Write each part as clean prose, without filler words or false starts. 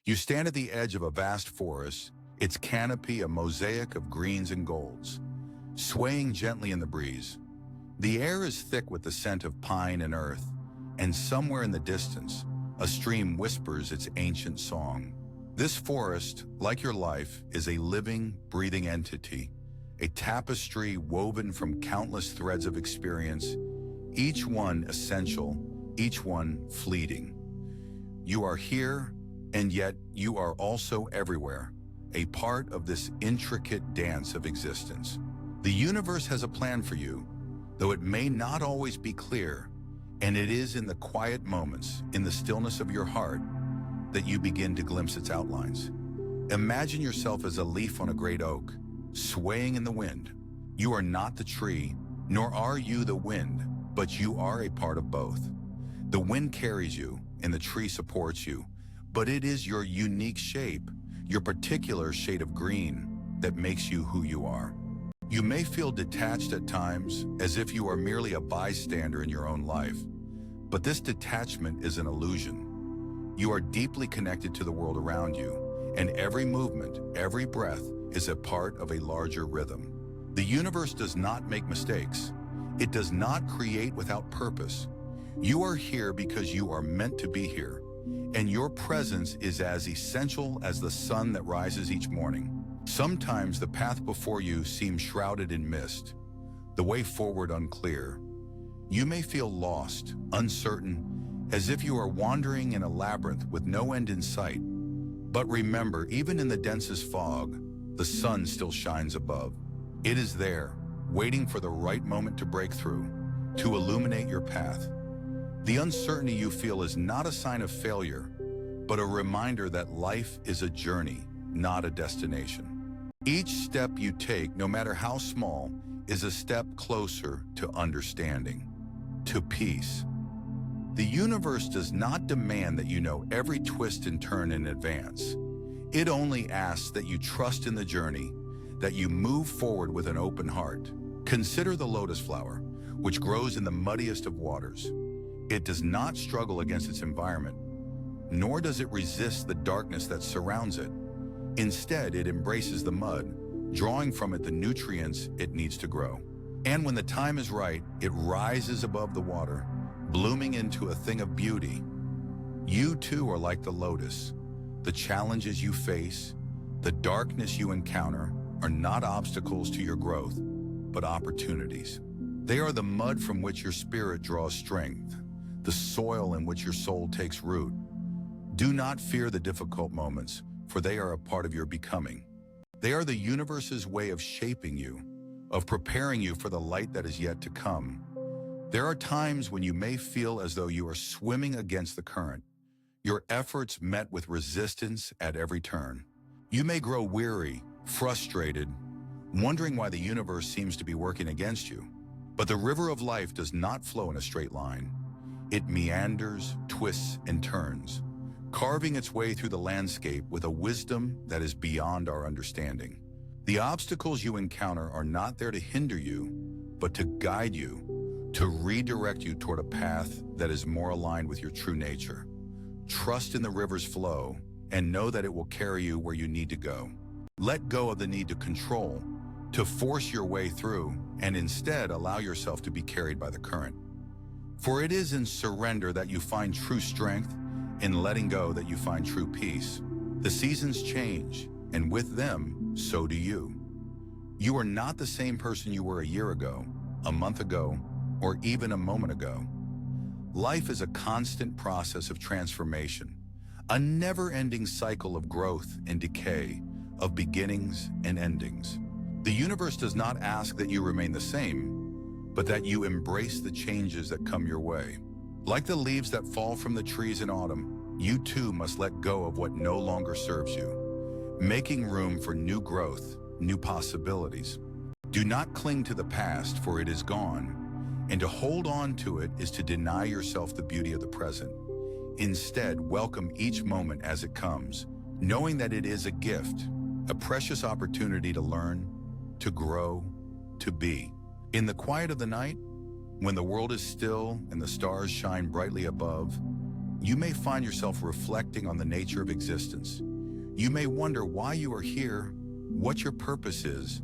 You stand at the edge of a vast forest, its canopy a mosaic of greens and golds, swaying gently in the breeze. The air is thick with the scent of pine and earth, and somewhere in the distance, a stream whispers its ancient song. This forest, like your life, is a living, breathing entity, a tapestry woven from countless threads of experience, each one essential, each one fleeting. You are here, and yet you are also everywhere, a part of this intricate dance of existence. The universe has a plan for you, though it may not always be clear, and it is in the quiet moments, in the stillness of your heart, that you begin to glimpse its outlines. Imagine yourself as a leaf on a great oak, swaying in the wind. You are not the tree, nor are you the wind, but you are a part of both. The wind carries you, and the tree supports you, but it is your unique shape, your particular shade of green, that makes you who you are. You may feel detached at times, as if you are merely a bystander in your own life, but this detachment is an illusion. You are deeply connected to the world around you, and every movement, every breath is a part of a larger rhythm. The universe does not make mistakes. It does not create without purpose. You are here because you are meant to be here, and your presence is as essential as the sun that rises each morning. Sometimes the path before you seems shrouded in mist, the way forward unclear. You may feel lost, uncertain, as if you are wandering in a labyrinth with no end in sight. But remember, even in the densest fog, the sun still shines above. It is there, waiting for the right moment to break through, to illuminate your path. The uncertainty you feel is not a sign of failure, but a reminder that life is a journey, not a destination. Each step you take, no matter how small, is a step closer to understanding, to peace. The universe does not demand that you know every twist and turn in advance. It only asks that you trust in the journey, that you move forward with an open heart. Consider the lotus flower, which grows in the muddiest of waters. It does not struggle against its environment, nor does it resist the darkness that surrounds it. Instead, it embraces the mud, drawing from it the nutrients it needs to grow. And when the time is right, it rises above the water, blooming into a thing of beauty. You too are like the lotus. The challenges you face, the darkness you encounter, are not obstacles to your growth, but opportunities. They are the mud from which your spirit draws strength, the soil in which your soul takes root. Do not fear the difficult moments, for they are a part of your becoming. They are the universe's way of shaping you, of preparing you for the light that is yet to come. There are times when you may feel as though you are swimming against the current, your efforts met with resistance at every turn. You may grow weary, frustrated, wondering why the universe seems to be working against you. But the river of life does not flow in a straight line. It meanders, twists, and turns, carving its way through the landscape with a wisdom that is beyond our understanding. The obstacles you encounter are not there to hinder you, but to guide you, to redirect you toward a path that is more aligned with your true nature. Trust in the river's flow and know that it will carry you where you need to go. Let go of the need to control, to force your way through, and instead allow yourself to be carried by the current. For it is in surrender that you find true strength, in letting go that you find true peace. The seasons change, and with them, so do you. You are not the same person you were a year ago, a month ago, or even a moment ago. Life is a constant process of transformation, a never-ending cycle of growth and decay, of beginnings and endings. The universe does not ask that you remain the same, but that you embrace the changes that come your way. Like the leaves that fall from the trees in autumn, you too must let go of what no longer serves you, making room for new growth, new possibilities. Do not cling to the past, for it is gone, and to hold on to it is to deny yourself the beauty of the present. Instead, welcome each moment as it comes, knowing that it is a gift, a precious opportunity to learn, to grow, to be. In the quiet of the night, when the world is still and the stars shine brightly above, You may find yourself reflecting on the nature of existence. You may wonder why you are here, what your purpose is,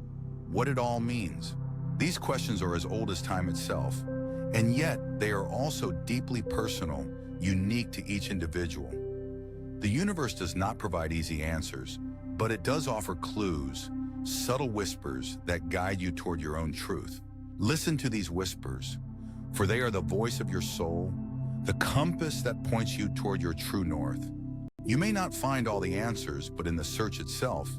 what it all means. These questions are as old as time itself, and yet they are also deeply personal, unique to each individual. The universe does not provide easy answers, but it does offer clues, subtle whispers that guide you toward your own truth. Listen to these whispers, for they are the voice of your soul, the compass that points you toward your true north. You may not find all the answers, but in the search itself,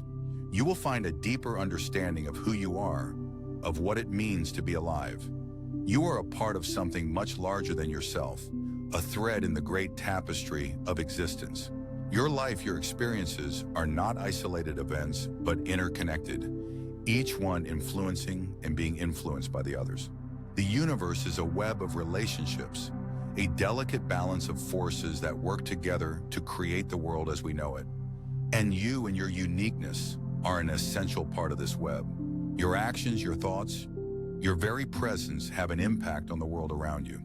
you will find a deeper understanding of who you are, of what it means to be alive. You are a part of something much larger than yourself, a thread in the great tapestry of existence. Your life, your experiences are not isolated events, but interconnected, each one influencing and being influenced by the others. The universe is a web of relationships, a delicate balance of forces that work together to create the world as we know it. And you and your uniqueness are an essential part of this web. Your actions, your thoughts, your very presence have an impact on the world around you.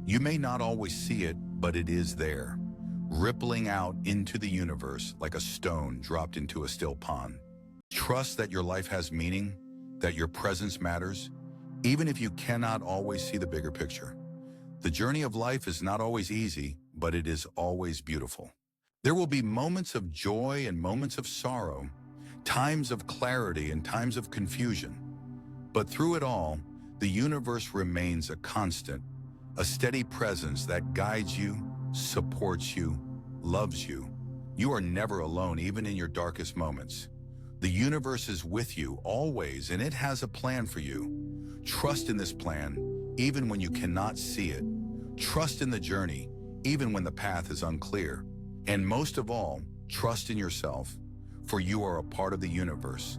You may not always see it, but it is there, rippling out into the universe like a stone dropped into a still pond. Trust that your life has meaning, that your presence matters, even if you cannot always see the bigger picture. The journey of life is not always easy, but it is always beautiful. There will be moments of joy and moments of sorrow, times of clarity and times of confusion. But through it all, the universe remains a constant, a steady presence that guides you, supports you, loves you. You are never alone, even in your darkest moments. The universe is with you always, and it has a plan for you. Trust in this plan, even when you cannot see it. Trust in the journey, even when the path is unclear. And most of all, trust in yourself, for you are a part of the universe,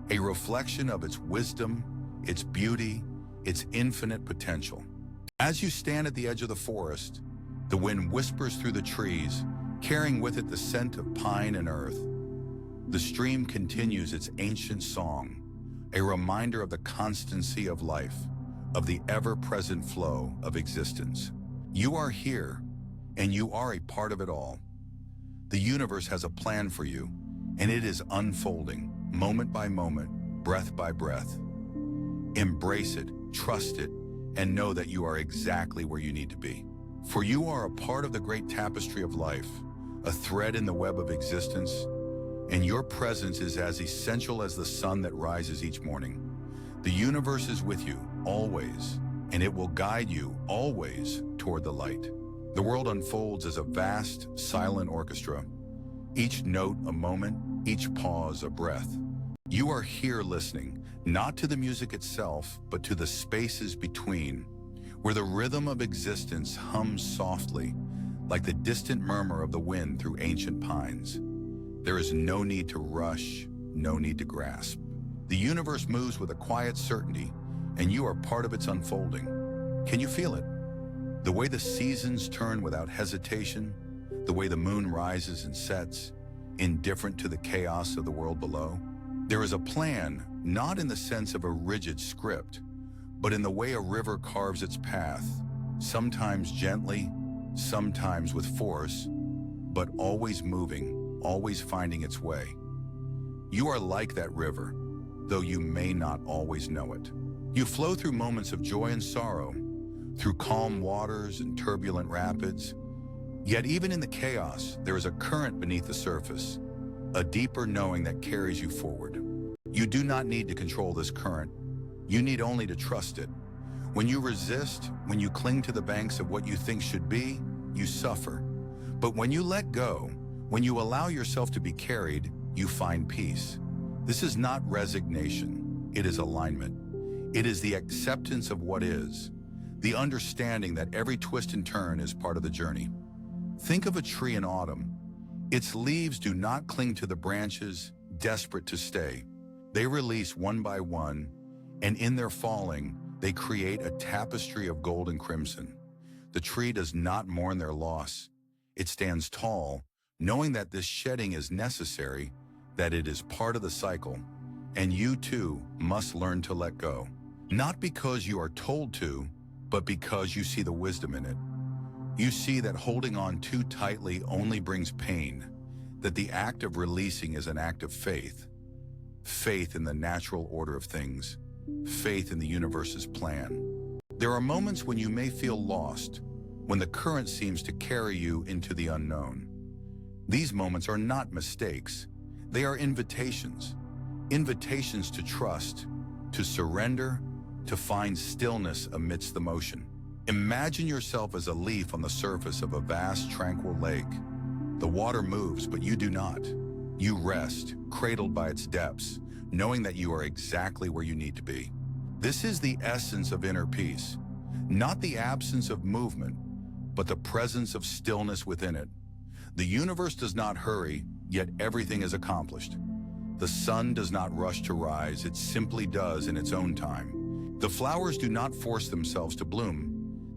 a reflection of its wisdom, its beauty, its infinite potential. As you stand at the edge of the forest, the wind whispers through the trees, carrying with it the scent of pine and earth. The stream continues its ancient song, a reminder of the constancy of life, of the ever-present flow of existence. You are here, and you are a part of it all. The universe has a plan for you, and it is unfolding, moment by moment, breath by breath. Embrace it, trust it, and know that you are exactly where you need to be. For you are a part of the great tapestry of life, a thread in the web of existence, and your presence is as essential as the sun that rises each morning. The universe is with you, always, and it will guide you, always, toward the light. The world unfolds as a vast, silent orchestra, each note a moment, each pause a breath. You are here listening, not to the music itself, but to the spaces between, where the rhythm of existence hums softly, like the distant murmur of the wind through ancient pines. There is no need to rush, no need to grasp. The universe moves with a quiet certainty, and you are part of its unfolding. Can you feel it? The way the seasons turn without hesitation, the way the moon rises and sets, indifferent to the chaos of the world below. There is a plan, not in the sense of a rigid script, but in the way a river carves its path, sometimes gently, sometimes with force, but always moving, always finding its way. You are like that river, though you may not always know it. You flow through moments of joy and sorrow, through calm waters and turbulent rapids. Yet even in the chaos, there is a current beneath the surface, a deeper knowing that carries you forward. You do not need to control this current. You need only to trust it. When you resist, when you cling to the banks of what you think should be, you suffer. But when you let go, when you allow yourself to be carried, you find peace. This is not resignation. It is alignment. It is the acceptance of what is, the understanding that every twist and turn is part of the journey. Think of a tree in autumn. Its leaves do not cling to the branches, desperate to stay. They release one by one, and in their falling, they create a tapestry of gold and crimson. The tree does not mourn their loss. It stands tall, knowing that this shedding is necessary, that it is part of the cycle, and you too must learn to let go. Not because you are told to, but because you see the wisdom in it. You see that holding on too tightly only brings pain, that the act of releasing is an act of faith. Faith in the natural order of things, faith in the universe's plan. There are moments when you may feel lost, when the current seems to carry you into the unknown. These moments are not mistakes. They are invitations. Invitations to trust, to surrender, to find stillness amidst the motion. Imagine yourself as a leaf on the surface of a vast, tranquil lake. The water moves, but you do not. You rest, cradled by its depths, knowing that you are exactly where you need to be. This is the essence of inner peace, not the absence of movement, but the presence of stillness within it. The universe does not hurry, yet everything is accomplished. The sun does not rush to rise, it simply does in its own time. The flowers do not force themselves to bloom.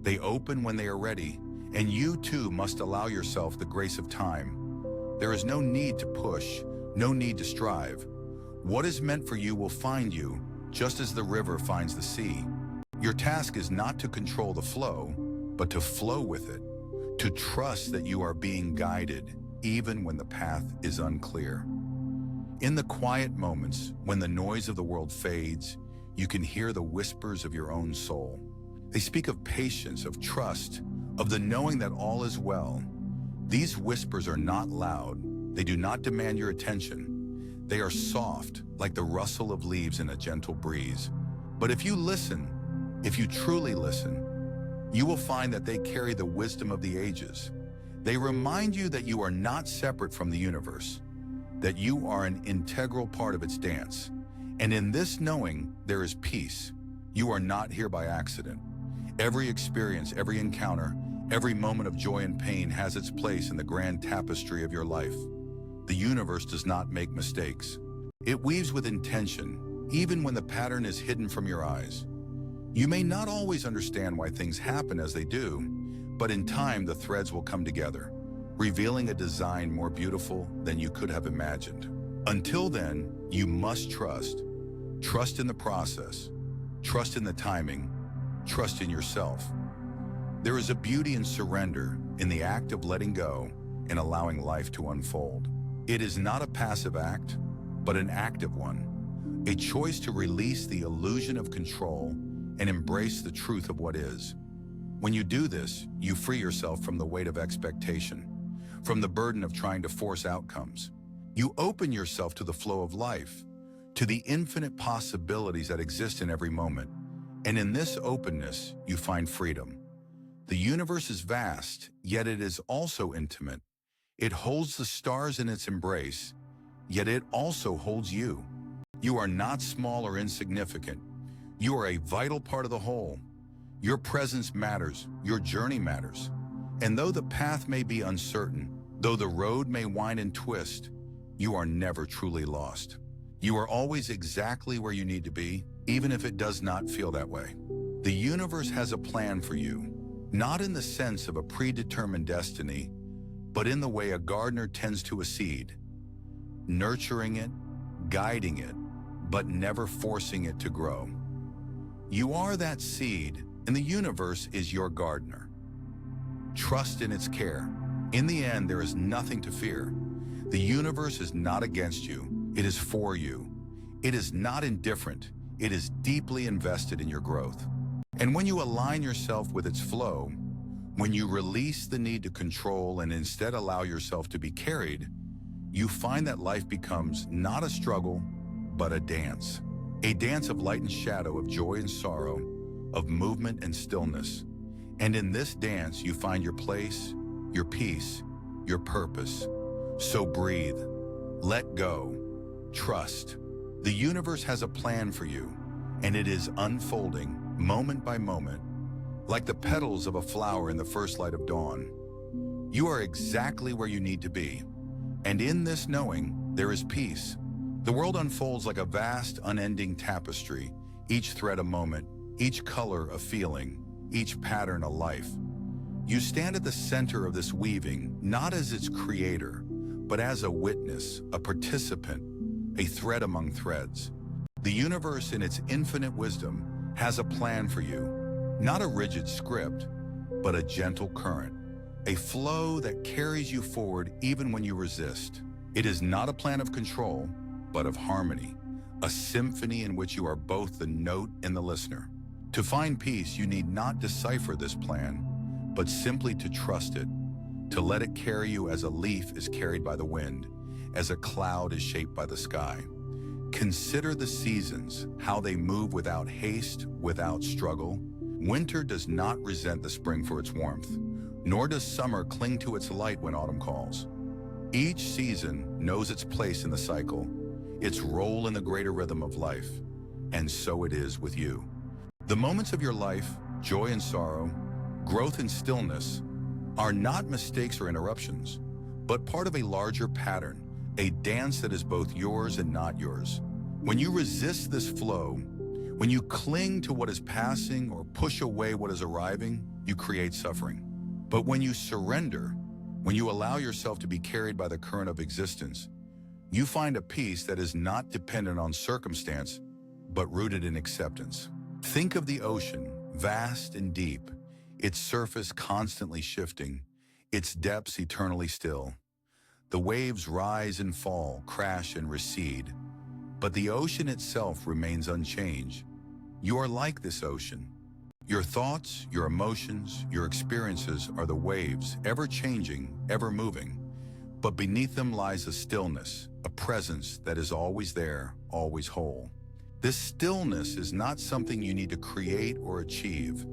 They open when they are ready, and you too must allow yourself the grace of time. There is no need to push, no need to strive. What is meant for you will find you, just as the river finds the sea. Your task is not to control the flow, but to flow with it, to trust that you are being guided, even when the path is unclear. In the quiet moments, when the noise of the world fades, you can hear the whispers of your own soul. They speak of patience, of trust, of the knowing that all is well. These whispers are not loud. They do not demand your attention. They are soft, like the rustle of leaves in a gentle breeze. But if you listen, if you truly listen, you will find that they carry the wisdom of the ages. They remind you that you are not separate from the universe, that you are an integral part of its dance. And in this knowing, there is peace. You are not here by accident. Every experience, every encounter, every moment of joy and pain has its place in the grand tapestry of your life. The universe does not make mistakes. It weaves with intention, even when the pattern is hidden from your eyes. You may not always understand why things happen as they do, but in time the threads will come together, revealing a design more beautiful than you could have imagined. Until then, you must trust. Trust in the process, trust in the timing, trust in yourself. There is a beauty in surrender, in the act of letting go and allowing life to unfold. It is not a passive act, but an active one, a choice to release the illusion of control and embrace the truth of what is. When you do this, you free yourself from the weight of expectation, from the burden of trying to force outcomes. You open yourself to the flow of life, to the infinite possibilities that exist in every moment. And in this openness, you find freedom. The universe is vast, yet it is also intimate. It holds the stars in its embrace, yet it also holds you. You are not small or insignificant. You are a vital part of the whole. Your presence matters, your journey matters. And though the path may be uncertain, though the road may wind and twist, you are never truly lost. You are always exactly where you need to be, even if it does not feel that way. The universe has a plan for you, not in the sense of a predetermined destiny, but in the way a gardener tends to a seed, nurturing it, guiding it, but never forcing it to grow. You are that seed, and the universe is your gardener. Trust in its care. In the end, there is nothing to fear. The universe is not against you, it is for you. It is not indifferent, it is deeply invested in your growth. And when you align yourself with its flow, when you release the need to control and instead allow yourself to be carried, you find that life becomes not a struggle, but a dance of light and shadow, of joy and sorrow, of movement and stillness. And in this dance, you find your place, your peace, your purpose. So breathe, let go, trust. The universe has a plan for you, and it is unfolding moment by moment, like the petals of a flower in the first light of dawn. You are exactly where you need to be, and in this knowing, there is peace. The world unfolds like a vast, unending tapestry, each thread a moment, each color a feeling, each pattern a life. You stand at the center of this weaving, not as its creator, but as a witness, a participant, a thread among threads. The universe, in its infinite wisdom, has a plan for you, not a rigid script, but a gentle current, a flow that carries you forward even when you resist. It is not a plan of control, but of harmony, a symphony in which you are both the note and the listener. To find peace, you need not decipher this plan, but simply to trust it, to let it carry you as a leaf is carried by the wind, as a cloud is shaped by the sky. Consider the seasons, how they move without haste, without struggle. Winter does not resent the spring for its warmth, nor does summer cling to its light when autumn calls. Each season knows its place in the cycle, its role in the greater rhythm of life, and so it is with you. The moments of your life, joy and sorrow, growth and stillness, are not mistakes or interruptions, but part of a larger pattern, a dance that is both yours and not yours. When you resist this flow, when you cling to what is passing or push away what is arriving, you create suffering. But when you surrender, when you allow yourself to be carried by the current of existence, you find a peace that is not dependent on circumstance, but rooted in acceptance. Think of the ocean, vast and deep, its surface constantly shifting, its depths eternally still. The waves rise and fall, crash and recede, but the ocean itself remains unchanged. You are like this ocean. Your thoughts, your emotions, your experiences are the waves, ever changing, ever moving. But beneath them lies a stillness, a presence that is always there, always whole. This stillness is not something you need to create or achieve.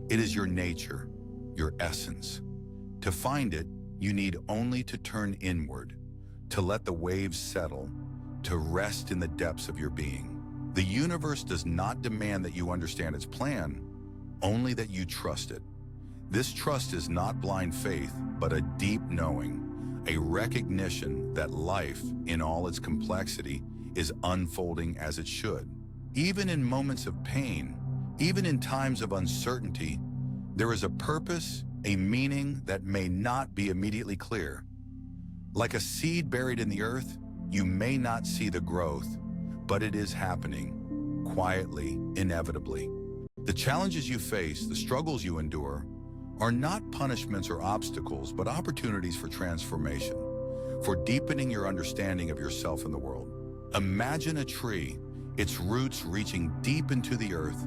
It is your nature, your essence. To find it, you need only to turn inward, to let the waves settle, to rest in the depths of your being. The universe does not demand that you understand its plan, only that you trust it. This trust is not blind faith, but a deep knowing, a recognition that life, in all its complexity, is unfolding as it should. Even in moments of pain, even in times of uncertainty, there is a purpose, a meaning that may not be immediately clear. Like a seed buried in the earth, you may not see the growth, but it is happening, quietly, inevitably. The challenges you face, the struggles you endure, are not punishments or obstacles, but opportunities for transformation, for deepening your understanding of yourself and the world. Imagine a tree, its roots reaching deep into the earth,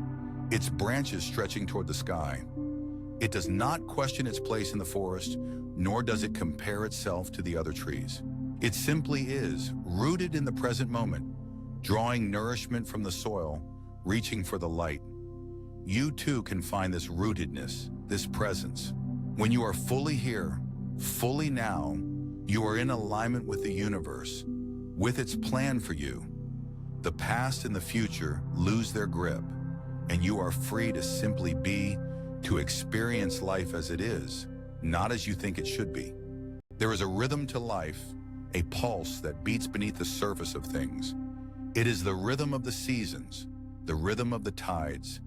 its branches stretching toward the sky. It does not question its place in the forest, nor does it compare itself to the other trees. It simply is, rooted in the present moment, drawing nourishment from the soil, reaching for the light. You too can find this rootedness, this presence. When you are fully here, fully now, you are in alignment with the universe, with its plan for you. The past and the future lose their grip, and you are free to simply be, to experience life as it is, not as you think it should be. There is a rhythm to life, a pulse that beats beneath the surface of things. It is the rhythm of the seasons, the rhythm of the tides,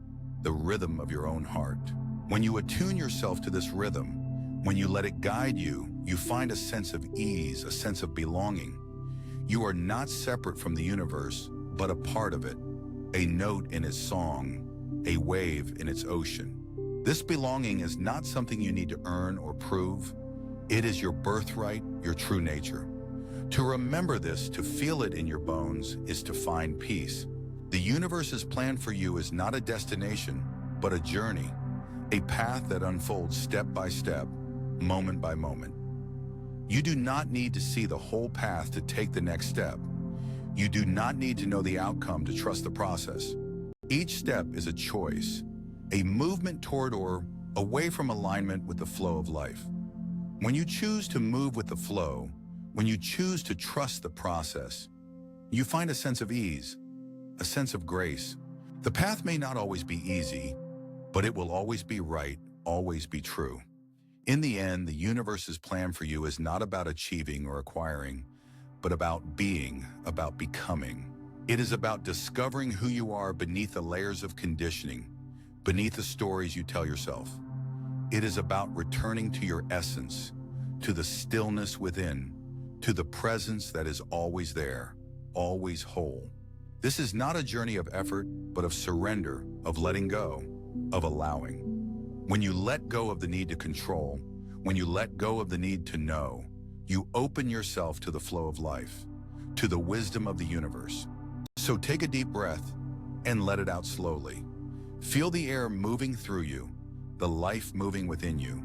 the rhythm of your own heart. When you attune yourself to this rhythm, when you let it guide you, you find a sense of ease, a sense of belonging. You are not separate from the universe, but a part of it, a note in its song, a wave in its ocean. This belonging is not something you need to earn or prove. It is your birthright, your true nature. To remember this, to feel it in your bones, is to find peace. The universe's plan for you is not a destination, but a journey, a path that unfolds step by step, moment by moment. You do not need to see the whole path to take the next step. You do not need to know the outcome to trust the process. Each step is a choice, a movement toward or away from alignment with the flow of life. When you choose to move with the flow, when you choose to trust the process, you find a sense of ease, a sense of grace. The path may not always be easy, but it will always be right, always be true. In the end, the universe's plan for you is not about achieving or acquiring, but about being, about becoming. It is about discovering who you are beneath the layers of conditioning, beneath the stories you tell yourself. It is about returning to your essence, to the stillness within, to the presence that is always there, always whole. This is not a journey of effort, but of surrender, of letting go, of allowing. When you let go of the need to control, When you let go of the need to know, you open yourself to the flow of life, to the wisdom of the universe. So take a deep breath and let it out slowly. Feel the air moving through you, the life moving within you.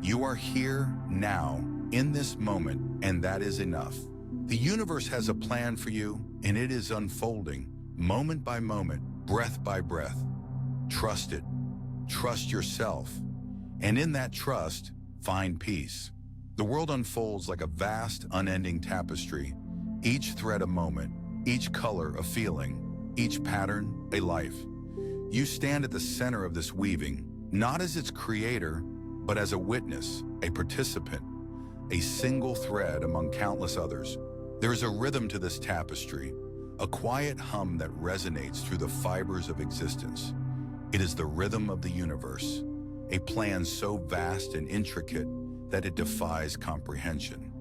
You are here now, in this moment, and that is enough. The universe has a plan for you, and it is unfolding, moment by moment, breath by breath. Trust it. Trust yourself. And in that trust, find peace. The world unfolds like a vast, unending tapestry, each thread a moment, each color a feeling, each pattern a life. You stand at the center of this weaving, not as its creator, but as a witness, a participant, a single thread among countless others. There is a rhythm to this tapestry, a quiet hum that resonates through the fibers of existence. It is the rhythm of the universe, a plan so vast and intricate that it defies comprehension.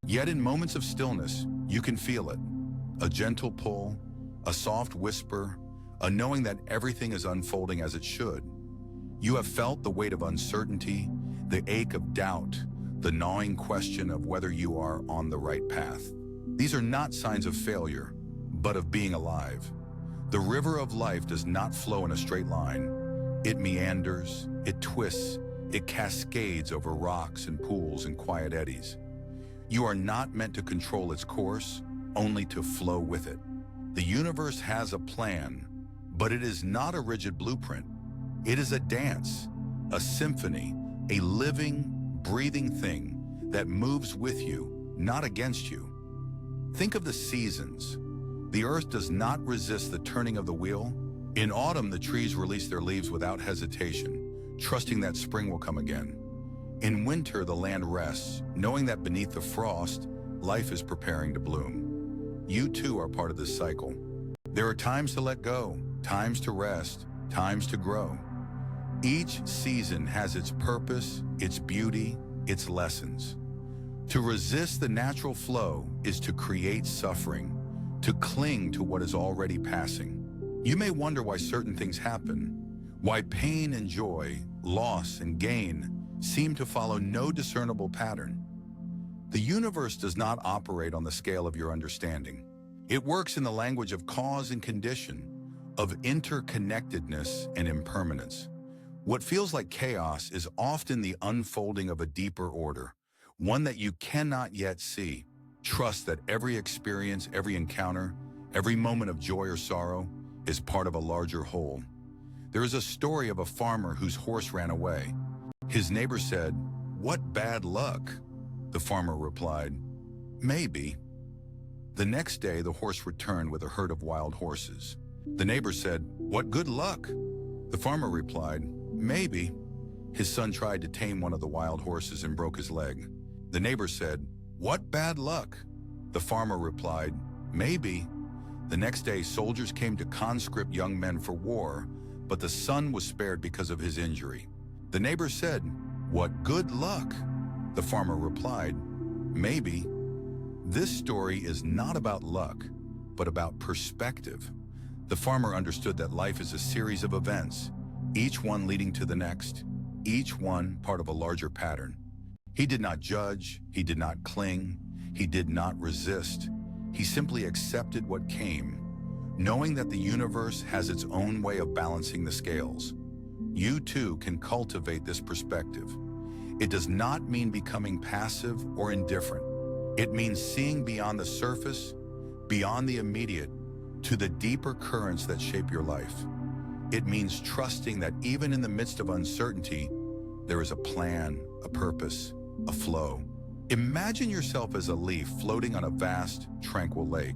Yet in moments of stillness, you can feel it. A gentle pull, a soft whisper, a knowing that everything is unfolding as it should. You have felt the weight of uncertainty, the ache of doubt, the gnawing question of whether you are on the right path. These are not signs of failure, but of being alive. The river of life does not flow in a straight line. It meanders, it twists, it cascades over rocks and pools and quiet eddies. You are not meant to control its course, only to flow with it. The universe has a plan, but it is not a rigid blueprint. It is a dance, a symphony, a living, breathing thing that moves with you, not against you. Think of the seasons. The earth does not resist the turning of the wheel. In autumn, the trees release their leaves without hesitation, trusting that spring will come again. In winter, the land rests, knowing that beneath the frost, life is preparing to bloom. You too are part of this cycle. There are times to let go, times to rest, times to grow. Each season has its purpose, its beauty, its lessons. To resist the natural flow is to create suffering, to cling to what is already passing. You may wonder why certain things happen, why pain and joy, loss and gain seem to follow no discernible pattern. The universe does not operate on the scale of your understanding. It works in the language of cause and condition, of interconnectedness and impermanence. What feels like chaos is often the unfolding of a deeper order, one that you cannot yet see. Trust that every experience, every encounter, every moment of joy or sorrow is part of a larger whole. There is a story of a farmer whose horse ran away. His neighbor said, "What bad luck?" The farmer replied, "Maybe." The next day, the horse returned with a herd of wild horses. The neighbor said, "What good luck?" The farmer replied, "Maybe." His son tried to tame one of the wild horses and broke his leg. The neighbor said, "What bad luck?" The farmer replied, "Maybe." The next day, soldiers came to conscript young men for war, but the son was spared because of his injury. The neighbor said, "What good luck?" The farmer replied, "Maybe." This story is not about luck, but about perspective. The farmer understood that life is a series of events, each one leading to the next, each one part of a larger pattern. He did not judge, he did not cling, he did not resist. He simply accepted what came, knowing that the universe has its own way of balancing the scales. You too can cultivate this perspective. It does not mean becoming passive or indifferent. It means seeing beyond the surface, beyond the immediate, to the deeper currents that shape your life. It means trusting that even in the midst of uncertainty, there is a plan, a purpose, a flow. Imagine yourself as a leaf floating on a vast, tranquil lake.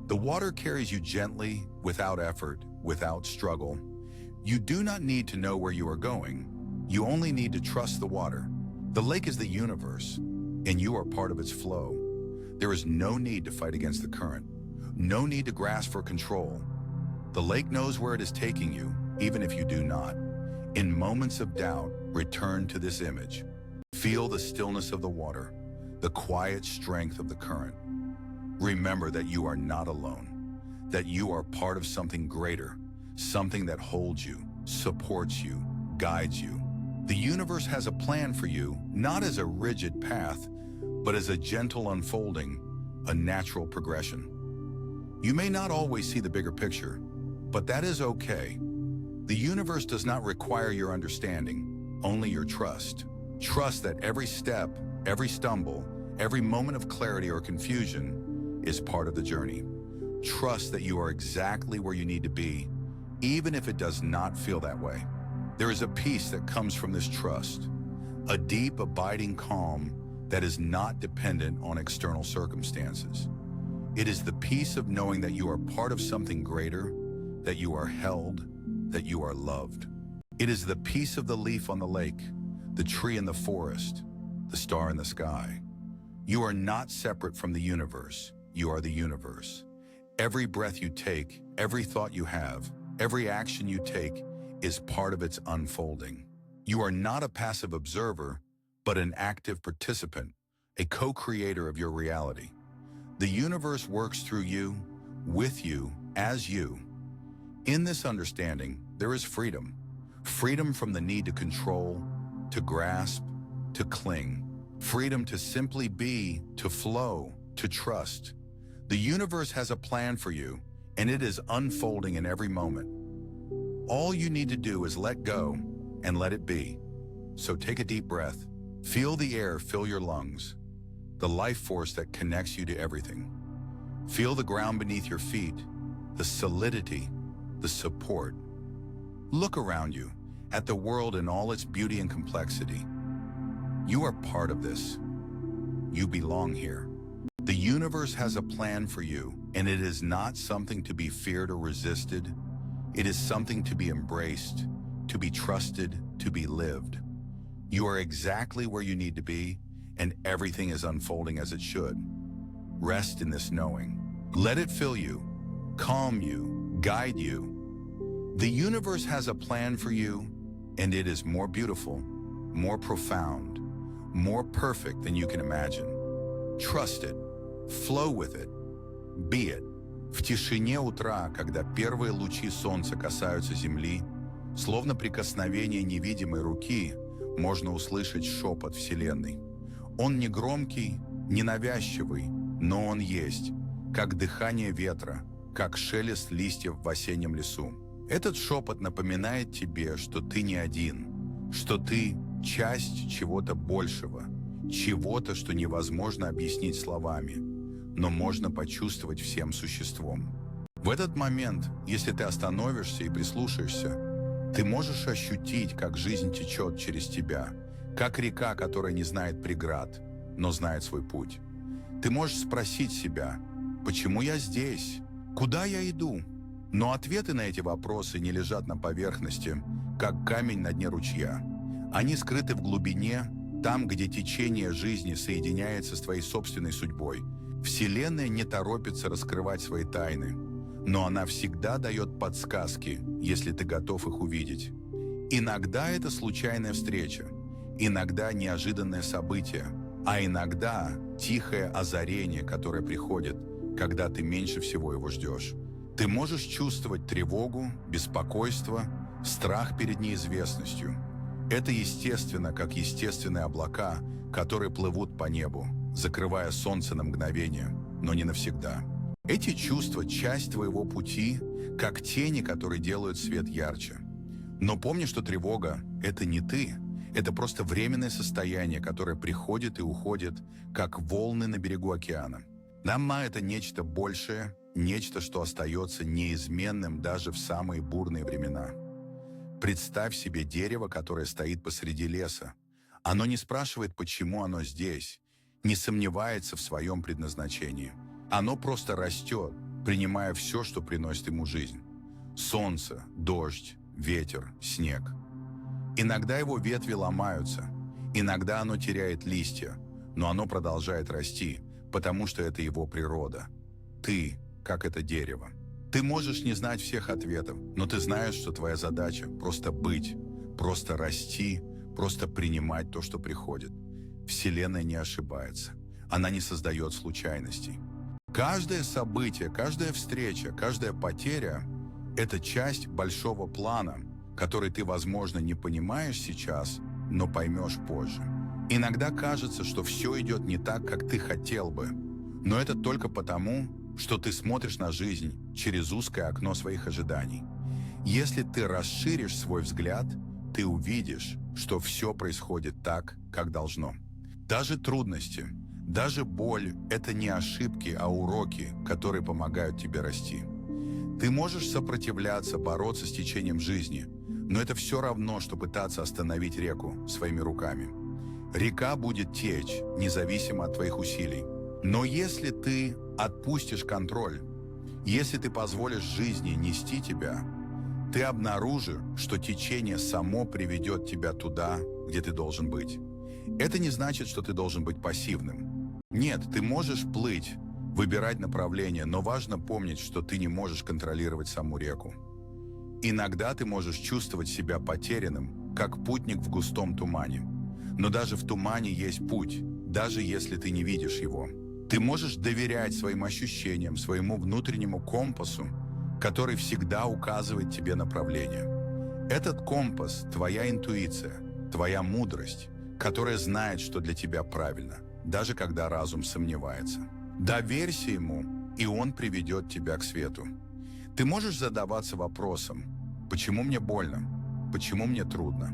The water carries you gently, without effort, without struggle. You do not need to know where you are going. You only need to trust the water. The lake is the universe, and you are part of its flow. There is no need to fight against the current, no need to grasp for control. The lake knows where it is taking you, even if you do not. In moments of doubt, return to this image. Feel the stillness of the water, the quiet strength of the current. Remember that you are not alone, that you are part of something greater, something that holds you, supports you, guides you. The universe has a plan for you, not as a rigid path, but as a gentle unfolding, a natural progression. You may not always see the bigger picture, but that is okay. The universe does not require your understanding, only your trust. Trust that every step, every stumble, every moment of clarity or confusion is part of the journey. Trust that you are exactly where you need to be, even if it does not feel that way. There is a peace that comes from this trust, a deep, abiding calm that is not dependent on external circumstances. It is the peace of knowing that you are part of something greater, that you are held, that you are loved. It is the peace of the leaf on the lake, the tree in the forest, the star in the sky. You are not separate from the universe. You are the universe. Every breath you take, every thought you have, every action you take is part of its unfolding. You are not a passive observer, but an active participant, a co-creator of your reality. The universe works through you, with you, as you. In this understanding, there is freedom. Freedom from the need to control, to grasp, to cling. Freedom to simply be, to flow, to trust. The universe has a plan for you, and it is unfolding in every moment. All you need to do is let go and let it be. So take a deep breath. Feel the air fill your lungs, the life force that connects you to everything. Feel the ground beneath your feet, the solidity, the support. Look around you, at the world in all its beauty and complexity. You are part of this. You belong here. The universe has a plan for you, and it is not something to be feared or resisted. It is something to be embraced, to be trusted, to be lived. You are exactly where you need to be, and everything is unfolding as it should. Rest in this knowing. Let it fill you, calm you, guide you. The universe has a plan for you, and it is more beautiful, more profound, more perfect than you can imagine. Trust it, flow with it, be it. В тишине утра, когда первые лучи солнца касаются земли, словно прикосновение невидимой руки, можно услышать шепот Вселенной. Он не громкий, не навязчивый, но он есть, как дыхание ветра, как шелест листьев в осеннем лесу. Этот шепот напоминает тебе, что ты не один, что ты часть чего-то большего, чего-то, что невозможно объяснить словами, но можно почувствовать всем существом. В этот момент, если ты остановишься и прислушаешься, ты можешь ощутить, как жизнь течет через тебя, как река, которая не знает преград, но знает свой путь. Ты можешь спросить себя, почему я здесь, куда я иду? Но ответы на эти вопросы не лежат на поверхности, как камень на дне ручья. Они скрыты в глубине, там, где течение жизни соединяется с твоей собственной судьбой. Вселенная не торопится раскрывать свои тайны, но она всегда дает подсказки, если ты готов их увидеть. Иногда это случайная встреча, иногда неожиданное событие, а иногда тихое озарение, которое приходит, когда ты меньше всего его ждешь. Ты можешь чувствовать тревогу, беспокойство, страх перед неизвестностью. Это естественно, как естественные облака, которые плывут по небу, закрывая солнце на мгновение, но не навсегда. Эти чувства – часть твоего пути, как тени, которые делают свет ярче. Но помни, что тревога – это не ты. Это просто временное состояние, которое приходит и уходит, как волны на берегу океана. Намма – это нечто большее, нечто, что остается неизменным даже в самые бурные времена. Представь себе дерево, которое стоит посреди леса. Оно не спрашивает, почему оно здесь, не сомневается в своем предназначении. Оно просто растет, принимая все, что приносит ему жизнь. Солнце, дождь, ветер, снег. Иногда его ветви ломаются, иногда оно теряет листья, но оно продолжает расти, потому что это его природа. Ты, как это дерево. Ты можешь не знать всех ответов, но ты знаешь, что твоя задача – просто быть, просто расти, просто принимать то, что приходит. Вселенная не ошибается. Она не создает случайностей. Каждое событие, каждая встреча, каждая потеря – это часть большого плана, который ты, возможно, не понимаешь сейчас, но поймешь позже. Иногда кажется, что все идет не так, как ты хотел бы, но это только потому, что ты смотришь на жизнь через узкое окно своих ожиданий. Если ты расширишь свой взгляд, ты увидишь, что все происходит так, как должно. Даже трудности, даже боль – это не ошибки, а уроки, которые помогают тебе расти. Ты можешь сопротивляться, бороться с течением жизни, но это все равно, что пытаться остановить реку своими руками. Река будет течь, независимо от твоих усилий. Но если ты отпустишь контроль, если ты позволишь жизни нести тебя, ты обнаружишь, что течение само приведет тебя туда, где ты должен быть. Это не значит, что ты должен быть пассивным. Нет, ты можешь плыть, выбирать направление, но важно помнить, что ты не можешь контролировать саму реку. Иногда ты можешь чувствовать себя потерянным, как путник в густом тумане. Но даже в тумане есть путь, даже если ты не видишь его. Ты можешь доверять своим ощущениям, своему внутреннему компасу, который всегда указывает тебе направление. Этот компас – твоя интуиция, твоя мудрость, которая знает, что для тебя правильно, даже когда разум сомневается. Доверься ему, и он приведет тебя к свету. Ты можешь задаваться вопросом: почему мне больно? Почему мне трудно?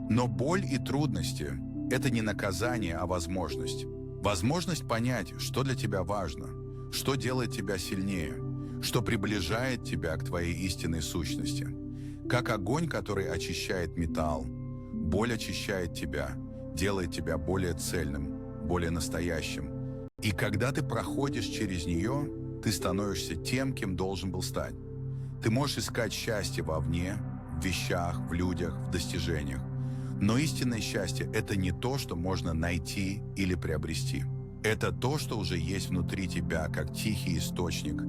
Но боль и трудности – это не наказание, а возможность. Возможность понять, что для тебя важно, что делает тебя сильнее, что приближает тебя к твоей истинной сущности. Как огонь, который очищает металл, боль очищает тебя, делает тебя более цельным, более настоящим. И когда ты проходишь через нее, ты становишься тем, кем должен был стать. Ты можешь искать счастье вовне, в вещах, в людях, в достижениях. Но истинное счастье – это не то, что можно найти или приобрести. Это то, что уже есть внутри тебя, как тихий источник,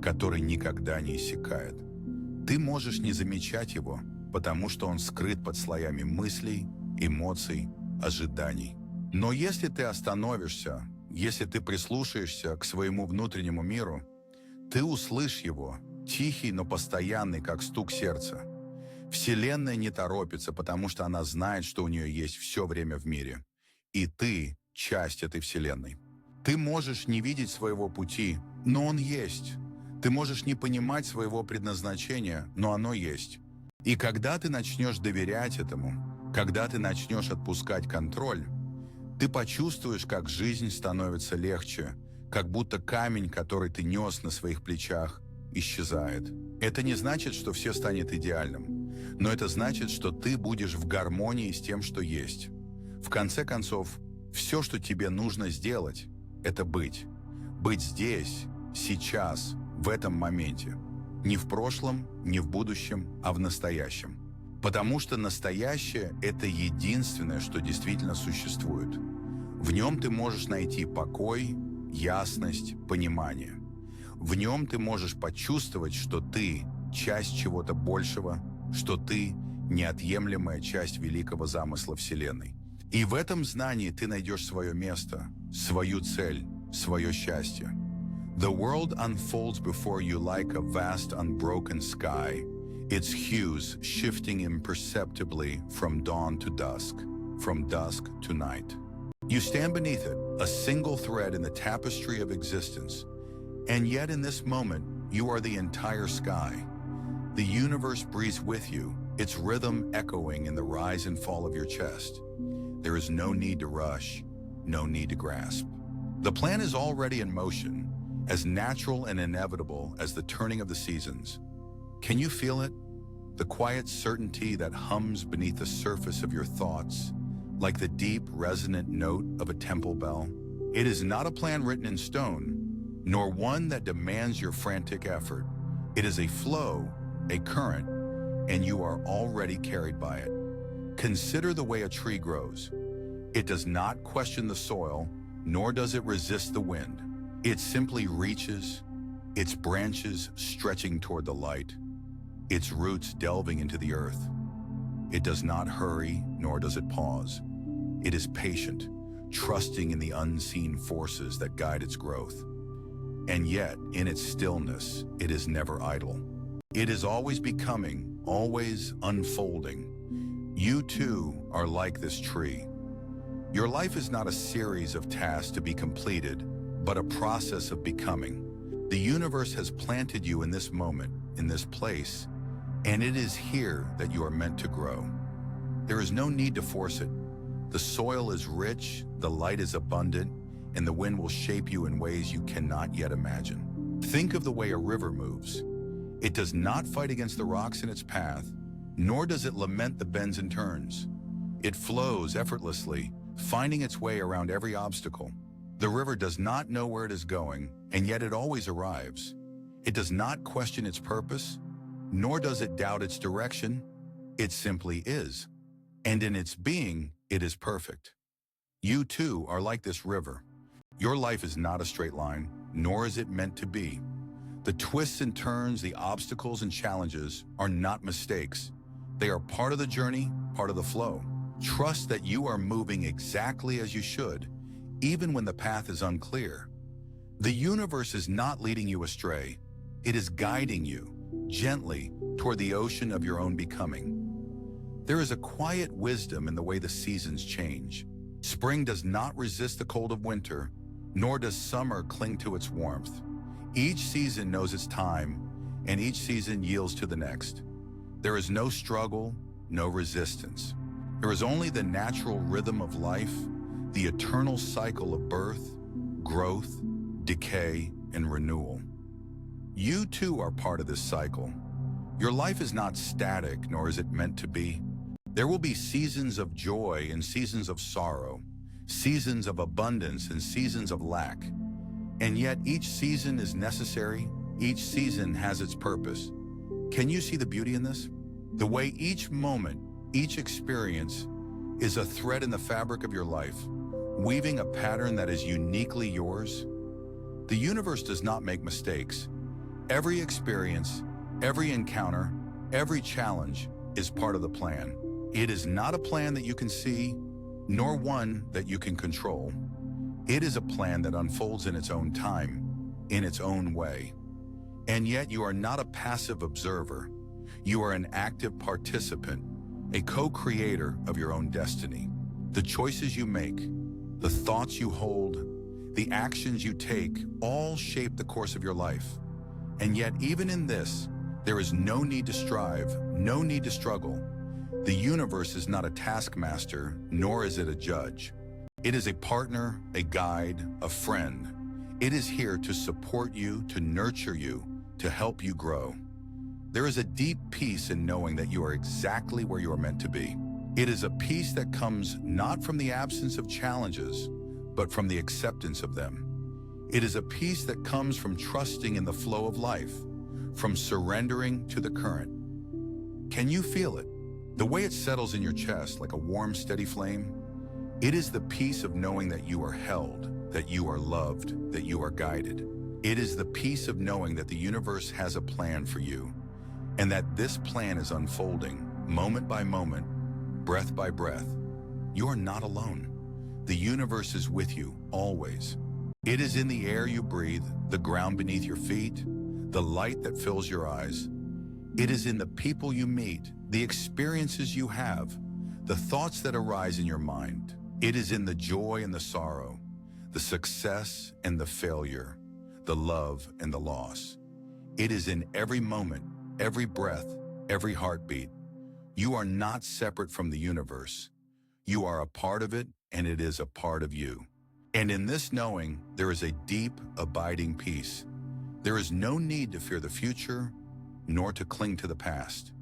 который никогда не иссякает. Ты можешь не замечать его, потому что он скрыт под слоями мыслей, эмоций, ожиданий. Но если ты остановишься, если ты прислушаешься к своему внутреннему миру, ты услышишь его, тихий, но постоянный, как стук сердца. Вселенная не торопится, потому что она знает, что у нее есть все время в мире. И ты – часть этой Вселенной. Ты можешь не видеть своего пути, но он есть. Ты можешь не понимать своего предназначения, но оно есть. И когда ты начнешь доверять этому, когда ты начнешь отпускать контроль, ты почувствуешь, как жизнь становится легче, как будто камень, который ты нес на своих плечах, исчезает. Это не значит, что все станет идеальным, но это значит, что ты будешь в гармонии с тем, что есть. В конце концов, все, что тебе нужно сделать, это быть. Быть здесь, сейчас, в этом моменте. Не в прошлом, не в будущем, а в настоящем. Потому что настоящее – это единственное, что действительно существует. В нем ты можешь найти покой, ясность, понимание. В нем ты можешь почувствовать, что ты – часть чего-то большего, что ты – неотъемлемая часть великого замысла Вселенной. И в этом знании ты найдешь свое место, свою цель, свое счастье. The world unfolds before you like a vast unbroken sky, its hues shifting imperceptibly from dawn to dusk, from dusk to night. You stand beneath it, a single thread in the tapestry of existence, and yet in this moment, you are the entire sky. The universe breathes with you, its rhythm echoing in the rise and fall of your chest. There is no need to rush, no need to grasp. The plan is already in motion, as natural and inevitable as the turning of the seasons. Can you feel it? The quiet certainty that hums beneath the surface of your thoughts, like the deep, resonant note of a temple bell. It is not a plan written in stone, nor one that demands your frantic effort. It is a flow, a current, and you are already carried by it. Consider the way a tree grows. It does not question the soil, nor does it resist the wind. It simply reaches, its branches stretching toward the light, its roots delving into the earth. It does not hurry, nor does it pause. It is patient, trusting in the unseen forces that guide its growth. And yet, in its stillness, it is never idle. It is always becoming, always unfolding. You too are like this tree. Your life is not a series of tasks to be completed, but a process of becoming. The universe has planted you in this moment, in this place, and it is here that you are meant to grow. There is no need to force it. The soil is rich, the light is abundant, and the wind will shape you in ways you cannot yet imagine. Think of the way a river moves. It does not fight against the rocks in its path, nor does it lament the bends and turns. It flows effortlessly, finding its way around every obstacle. The river does not know where it is going, and yet it always arrives. It does not question its purpose, nor does it doubt its direction. It simply is. And in its being, it is perfect. You too are like this river. Your life is not a straight line, nor is it meant to be. The twists and turns, the obstacles and challenges are not mistakes. They are part of the journey, part of the flow. Trust that you are moving exactly as you should, even when the path is unclear. The universe is not leading you astray. It is guiding you, gently, toward the ocean of your own becoming. There is a quiet wisdom in the way the seasons change. Spring does not resist the cold of winter, nor does summer cling to its warmth. Each season knows its time, and each season yields to the next. There is no struggle, no resistance. There is only the natural rhythm of life, the eternal cycle of birth, growth, decay, and renewal. You too are part of this cycle. Your life is not static, nor is it meant to be. There will be seasons of joy and seasons of sorrow, seasons of abundance and seasons of lack. And yet each season is necessary, each season has its purpose. Can you see the beauty in this? The way each moment, each experience is a thread in the fabric of your life, weaving a pattern that is uniquely yours. The universe does not make mistakes. Every experience, every encounter, every challenge is part of the plan. It is not a plan that you can see, nor one that you can control. It is a plan that unfolds in its own time, in its own way. And yet you are not a passive observer. You are an active participant, a co-creator of your own destiny. The choices you make, the thoughts you hold, the actions you take, all shape the course of your life. And yet even in this, there is no need to strive, no need to struggle. The universe is not a taskmaster, nor is it a judge. It is a partner, a guide, a friend. It is here to support you, to nurture you, to help you grow. There is a deep peace in knowing that you are exactly where you are meant to be. It is a peace that comes not from the absence of challenges, but from the acceptance of them. It is a peace that comes from trusting in the flow of life, from surrendering to the current. Can you feel it? The way it settles in your chest like a warm, steady flame? It is the peace of knowing that you are held, that you are loved, that you are guided. It is the peace of knowing that the universe has a plan for you, and that this plan is unfolding, moment by moment, breath by breath. You are not alone. The universe is with you, always. It is in the air you breathe, the ground beneath your feet, the light that fills your eyes. It is in the people you meet, the experiences you have, the thoughts that arise in your mind. It is in the joy and the sorrow, the success and the failure, the love and the loss. It is in every moment, every breath, every heartbeat. You are not separate from the universe. You are a part of it, and it is a part of you. And in this knowing, there is a deep, abiding peace. There is no need to fear the future, nor to cling to the past.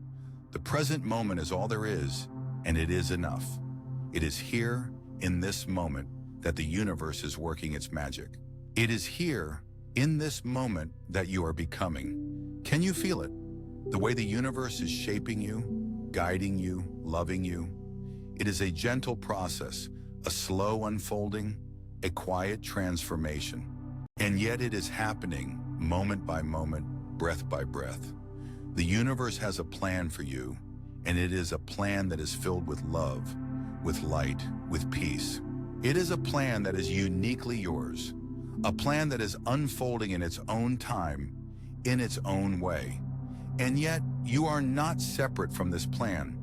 The present moment is all there is, and it is enough. It is here, in this moment, that the universe is working its magic. It is here, in this moment, that you are becoming. Can you feel it? The way the universe is shaping you, guiding you, loving you. It is a gentle process, a slow unfolding, a quiet transformation. And yet it is happening, moment by moment, breath by breath. The universe has a plan for you, and it is a plan that is filled with love, with light, with peace. It is a plan that is uniquely yours, a plan that is unfolding in its own time, in its own way. And yet, you are not separate from this plan.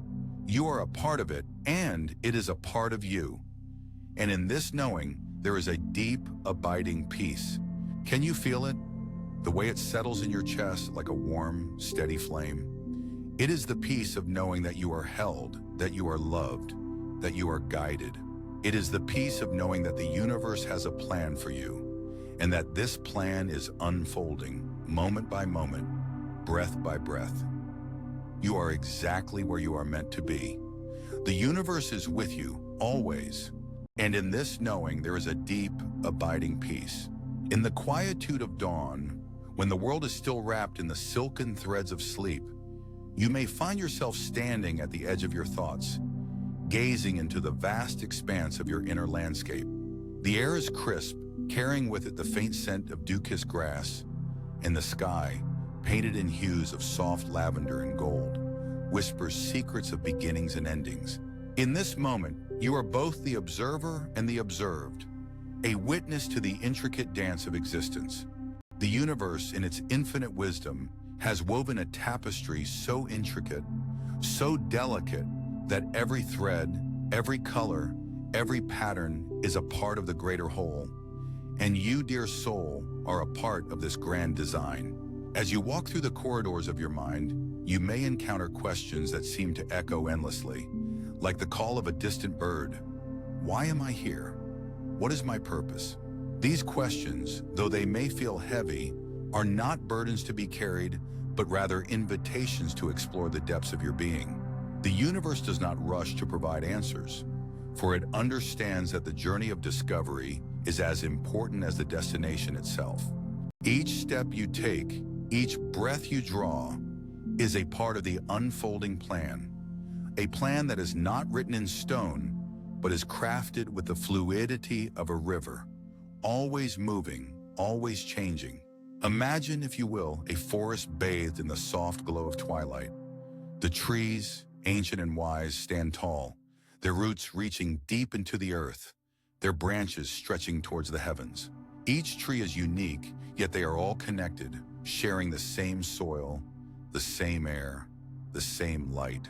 You are a part of it, and it is a part of you. And in this knowing, there is a deep, abiding peace. Can you feel it? The way it settles in your chest like a warm, steady flame. It is the peace of knowing that you are held, that you are loved, that you are guided. It is the peace of knowing that the universe has a plan for you, and that this plan is unfolding, moment by moment, breath by breath. You are exactly where you are meant to be. The universe is with you, always. And in this knowing, there is a deep, abiding peace. In the quietude of dawn, when the world is still wrapped in the silken threads of sleep, you may find yourself standing at the edge of your thoughts, gazing into the vast expanse of your inner landscape. The air is crisp, carrying with it the faint scent of dew-kissed grass, and the sky, painted in hues of soft lavender and gold, whispers secrets of beginnings and endings. In this moment, you are both the observer and the observed, a witness to the intricate dance of existence. The universe, in its infinite wisdom, has woven a tapestry so intricate, so delicate, that every thread, every color, every pattern is a part of the greater whole. And you, dear soul, are a part of this grand design. As you walk through the corridors of your mind, you may encounter questions that seem to echo endlessly, like the call of a distant bird. Why am I here? What is my purpose? These questions, though they may feel heavy, are not burdens to be carried, but rather invitations to explore the depths of your being. The universe does not rush to provide answers, for it understands that the journey of discovery is as important as the destination itself. Each step you take, each breath you draw, is a part of the unfolding plan. A plan that is not written in stone, but is crafted with the fluidity of a river, always moving, always changing. Imagine, if you will, a forest bathed in the soft glow of twilight. The trees, ancient and wise, stand tall, their roots reaching deep into the earth, their branches stretching towards the heavens. Each tree is unique, yet they are all connected, sharing the same soil, the same air, the same light.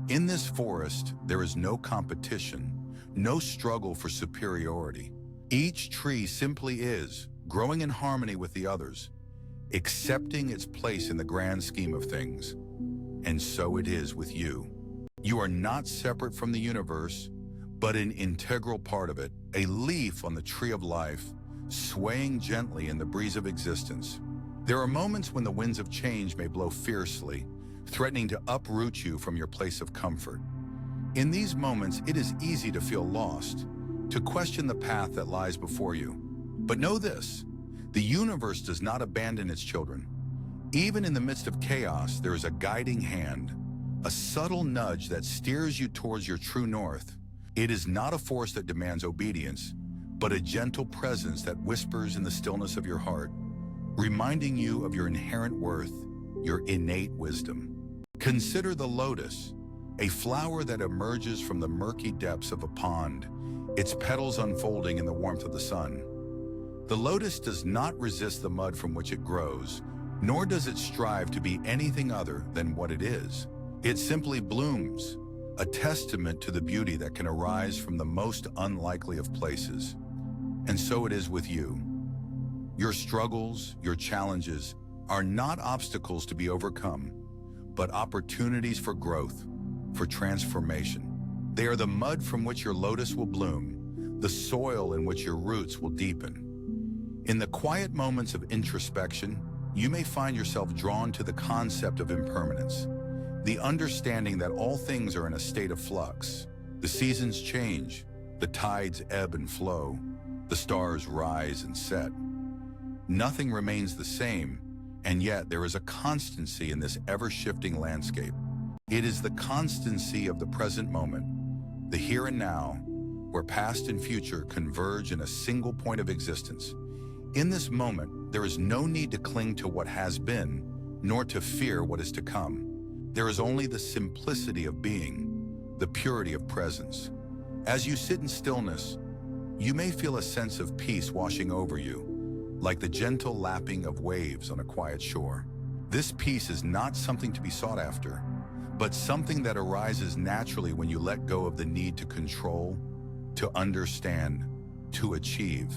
In this forest, there is no competition, no struggle for superiority. Each tree simply is, growing in harmony with the others, accepting its place in the grand scheme of things. And so it is with you. You are not separate from the universe, but an integral part of it, a leaf on the tree of life, swaying gently in the breeze of existence. There are moments when the winds of change may blow fiercely, threatening to uproot you from your place of comfort. In these moments, it is easy to feel lost, to question the path that lies before you. But know this, the universe does not abandon its children. Even in the midst of chaos, there is a guiding hand, a subtle nudge that steers you towards your true north. It is not a force that demands obedience, but a gentle presence that whispers in the stillness of your heart, reminding you of your inherent worth, your innate wisdom. Consider the lotus, a flower that emerges from the murky depths of a pond, its petals unfolding in the warmth of the sun. The lotus does not resist the mud from which it grows, nor does it strive to be anything other than what it is. It simply blooms, a testament to the beauty that can arise from the most unlikely of places. And so it is with you. Your struggles, your challenges, are not obstacles to be overcome, but opportunities for growth, for transformation. They are the mud from which your lotus will bloom, the soil in which your roots will deepen. In the quiet moments of introspection, you may find yourself drawn to the concept of impermanence, the understanding that all things are in a state of flux. The seasons change, the tides ebb and flow, the stars rise and set. Nothing remains the same, and yet there is a constancy in this ever-shifting landscape. It is the constancy of the present moment, the here and now, where past and future converge in a single point of existence. In this moment, there is no need to cling to what has been, nor to fear what is to come. There is only the simplicity of being, the purity of presence. As you sit in stillness, you may feel a sense of peace washing over you, like the gentle lapping of waves on a quiet shore. This peace is not something to be sought after, but something that arises naturally when you let go of the need to control, to understand, to achieve.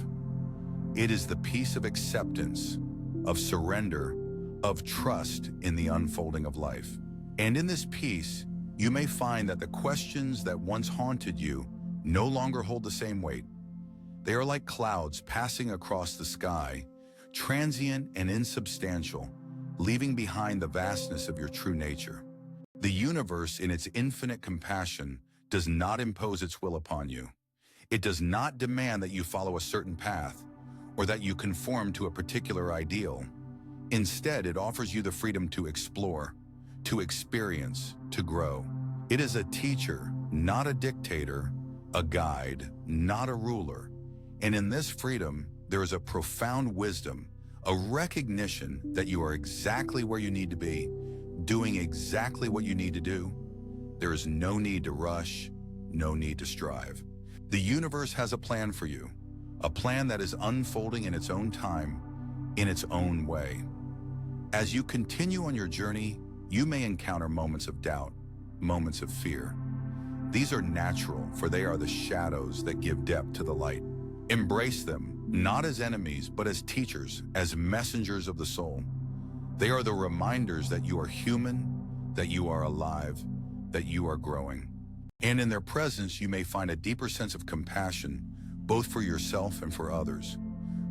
It is the peace of acceptance, of surrender, of trust in the unfolding of life. And in this peace, you may find that the questions that once haunted you no longer hold the same weight. They are like clouds passing across the sky, transient and insubstantial, leaving behind the vastness of your true nature. The universe, in its infinite compassion, does not impose its will upon you. It does not demand that you follow a certain path or that you conform to a particular ideal. Instead, it offers you the freedom to explore, to experience, to grow. It is a teacher, not a dictator, a guide, not a ruler. And in this freedom, there is a profound wisdom, a recognition that you are exactly where you need to be, doing exactly what you need to do. There is no need to rush, no need to strive. The universe has a plan for you, a plan that is unfolding in its own time, in its own way. As you continue on your journey, you may encounter moments of doubt, moments of fear. These are natural, for they are the shadows that give depth to the light. Embrace them, not as enemies, but as teachers, as messengers of the soul. They are the reminders that you are human, that you are alive, that you are growing. And in their presence, you may find a deeper sense of compassion, both for yourself and for others.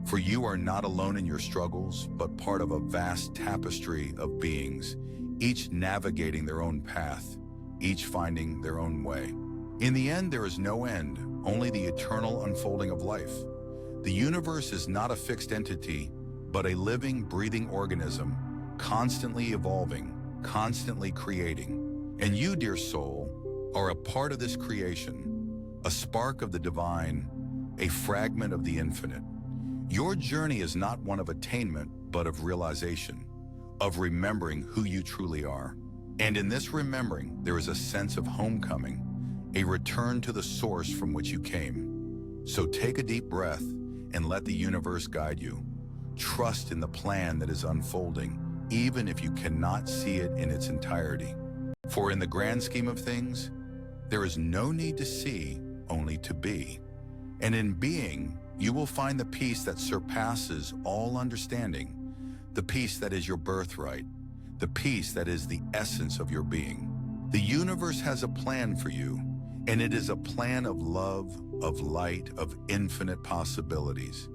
For you are not alone in your struggles, but part of a vast tapestry of beings, each navigating their own path, each finding their own way. In the end, there is no end, only the eternal unfolding of life. The universe is not a fixed entity, but a living, breathing organism, constantly evolving, constantly creating. And you, dear soul, are a part of this creation, a spark of the divine, a fragment of the infinite. Your journey is not one of attainment, but of realization, of remembering who you truly are. And in this remembering, there is a sense of homecoming, a return to the source from which you came. So take a deep breath and let the universe guide you. Trust in the plan that is unfolding, even if you cannot see it in its entirety. For in the grand scheme of things, there is no need to see, only to be. And in being, you will find the peace that surpasses all understanding, the peace that is your birthright, the peace that is the essence of your being. The universe has a plan for you, and it is a plan of love, of light, of infinite possibilities.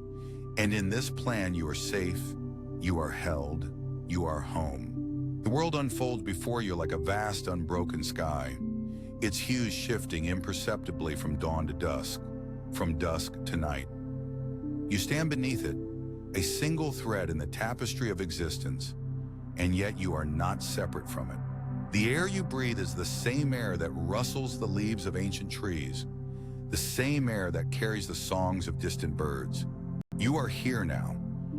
And in this plan, you are safe, you are held, you are home. The world unfolds before you like a vast, unbroken sky, its hues shifting imperceptibly from dawn to dusk, from dusk to night. You stand beneath it, a single thread in the tapestry of existence, and yet you are not separate from it. The air you breathe is the same air that rustles the leaves of ancient trees, the same air that carries the songs of distant birds. You are here now,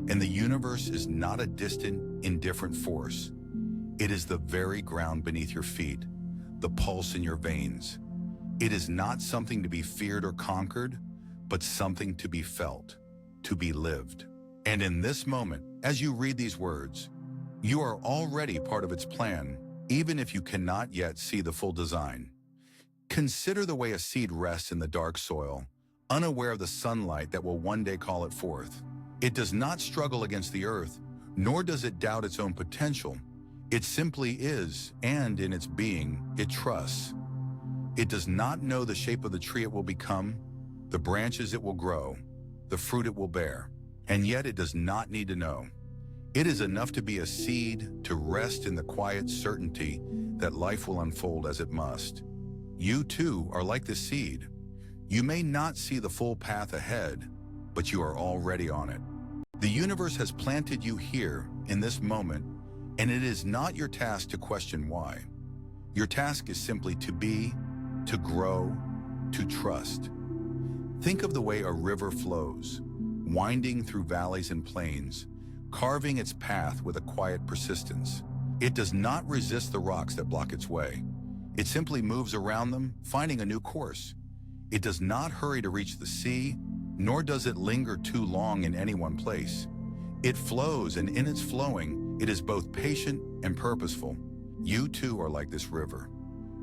and the universe is not a distant, indifferent force. It is the very ground beneath your feet, the pulse in your veins. It is not something to be feared or conquered, but something to be felt, to be lived. And in this moment, as you read these words, you are already part of its plan, even if you cannot yet see the full design. Consider the way a seed rests in the dark soil, unaware of the sunlight that will one day call it forth. It does not struggle against the earth, nor does it doubt its own potential. It simply is, and in its being, it trusts. It does not know the shape of the tree it will become, the branches it will grow, the fruit it will bear, and yet it does not need to know. It is enough to be a seed, to rest in the quiet certainty that life will unfold as it must. You too are like the seed. You may not see the full path ahead, but you are already on it. The universe has planted you here in this moment, and it is not your task to question why. Your task is simply to be, to grow, to trust. Think of the way a river flows, winding through valleys and plains, carving its path with a quiet persistence. It does not resist the rocks that block its way. It simply moves around them, finding a new course. It does not hurry to reach the sea, nor does it linger too long in any one place. It flows, and in its flowing, it is both patient and purposeful. You too are like this river.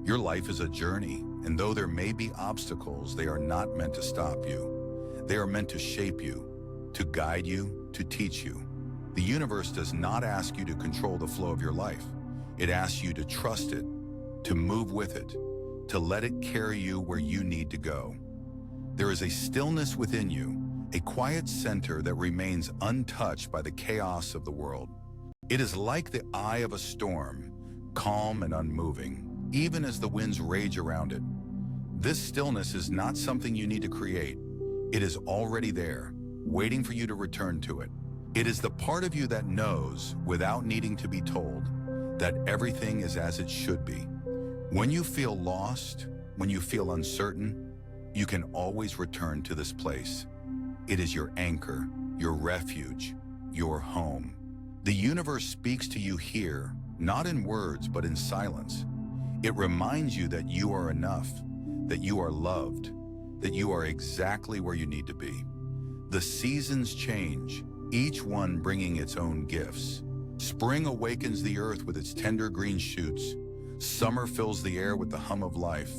Your life is a journey, and though there may be obstacles, they are not meant to stop you. They are meant to shape you, to guide you, to teach you. The universe does not ask you to control the flow of your life. It asks you to trust it, to move with it, to let it carry you where you need to go. There is a stillness within you, a quiet center that remains untouched by the chaos of the world. It is like the eye of a storm, calm and unmoving, even as the winds rage around it. This stillness is not something you need to create. It is already there, waiting for you to return to it. It is the part of you that knows, without needing to be told, that everything is as it should be. When you feel lost, when you feel uncertain, you can always return to this place. It is your anchor, your refuge, your home. The universe speaks to you here, not in words, but in silence. It reminds you that you are enough, that you are loved, that you are exactly where you need to be. The seasons change, each one bringing its own gifts. Spring awakens the earth with its tender green shoots. Summer fills the air with the hum of life.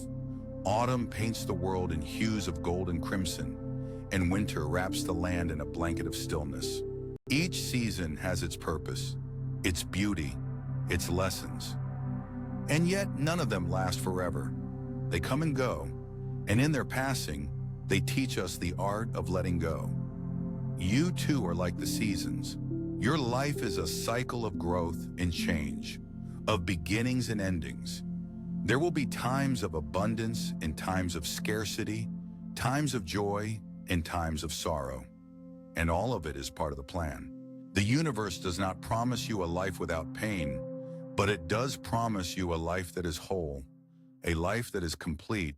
Autumn paints the world in hues of gold and crimson, and winter wraps the land in a blanket of stillness. Each season has its purpose, its beauty, its lessons. And yet none of them last forever. They come and go, and in their passing, they teach us the art of letting go. You too are like the seasons. Your life is a cycle of growth and change, of beginnings and endings. There will be times of abundance and times of scarcity, times of joy and times of sorrow. And all of it is part of the plan. The universe does not promise you a life without pain, but it does promise you a life that is whole, a life that is complete.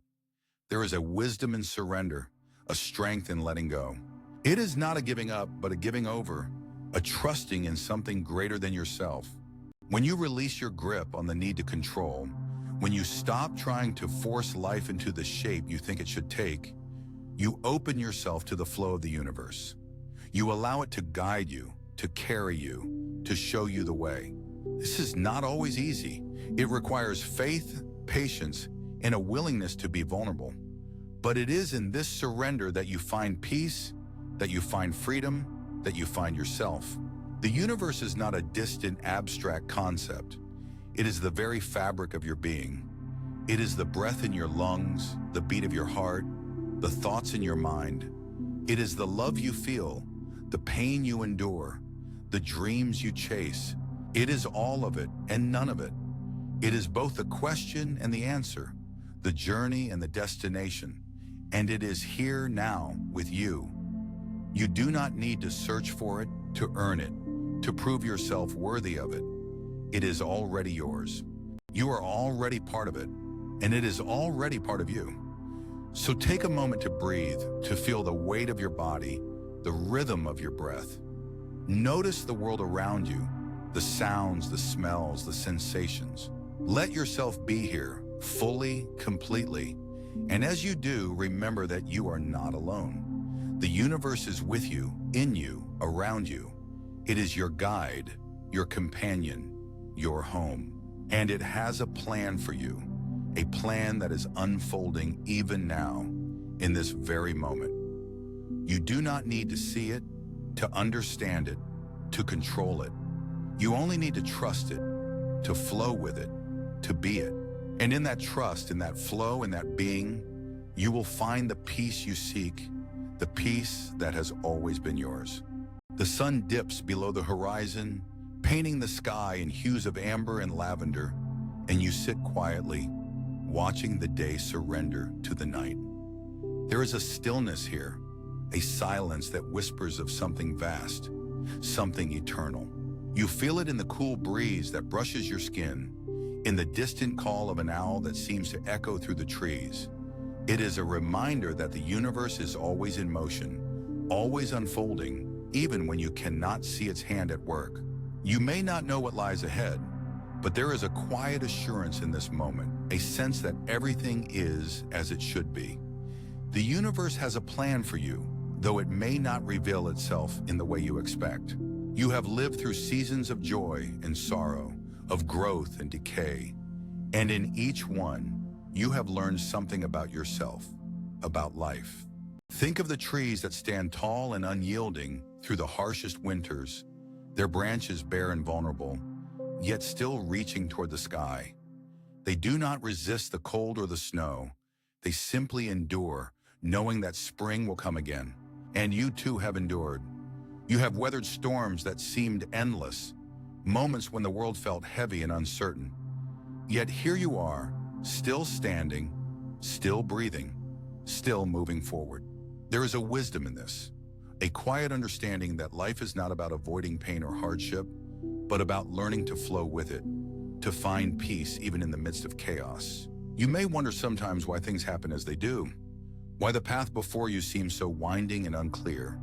There is a wisdom in surrender, a strength in letting go. It is not a giving up, but a giving over, a trusting in something greater than yourself. When you release your grip on the need to control, when you stop trying to force life into the shape you think it should take, you open yourself to the flow of the universe. You allow it to guide you, to carry you, to show you the way. This is not always easy. It requires faith, patience, and a willingness to be vulnerable. But it is in this surrender that you find peace, that you find freedom, that you find yourself. The universe is not a distant, abstract concept. It is the very fabric of your being. It is the breath in your lungs, the beat of your heart, the thoughts in your mind. It is the love you feel, the pain you endure, the dreams you chase. It is all of it and none of it. It is both the question and the answer, the journey and the destination, and it is here now with you. You do not need to search for it, to earn it, to prove yourself worthy of it. It is already yours. You are already part of it, and it is already part of you. So take a moment to breathe, to feel the weight of your body, the rhythm of your breath. Notice the world around you, the sounds, the smells, the sensations. Let yourself be here, fully, completely. And as you do, remember that you are not alone. The universe is with you, in you, around you. It is your guide, your companion, your home. And it has a plan for you, a plan that is unfolding even now, in this very moment. You do not need to see it, to understand it, to control it. You only need to trust it, to flow with it, to be it. And in that trust, in that flow, in that being, you will find the peace you seek, the peace that has always been yours. The sun dips below the horizon, painting the sky in hues of amber and lavender, and you sit quietly, watching the day surrender to the night. There is a stillness here, a silence that whispers of something vast, something eternal. You feel it in the cool breeze that brushes your skin, in the distant call of an owl that seems to echo through the trees. It is a reminder that the universe is always in motion, always unfolding, even when you cannot see its hand at work. You may not know what lies ahead, but there is a quiet assurance in this moment, a sense that everything is as it should be. The universe has a plan for you, though it may not reveal itself in the way you expect. You have lived through seasons of joy and sorrow, of growth and decay. And in each one, you have learned something about yourself, about life. Think of the trees that stand tall and unyielding through the harshest winters, their branches bare and vulnerable, yet still reaching toward the sky. They do not resist the cold or the snow. They simply endure, knowing that spring will come again. And you too have endured. You have weathered storms that seemed endless, moments when the world felt heavy and uncertain. Yet here you are, still standing, still breathing, still moving forward. There is a wisdom in this, a quiet understanding that life is not about avoiding pain or hardship, but about learning to flow with it, to find peace even in the midst of chaos. You may wonder sometimes why things happen as they do, why the path before you seems so winding and unclear.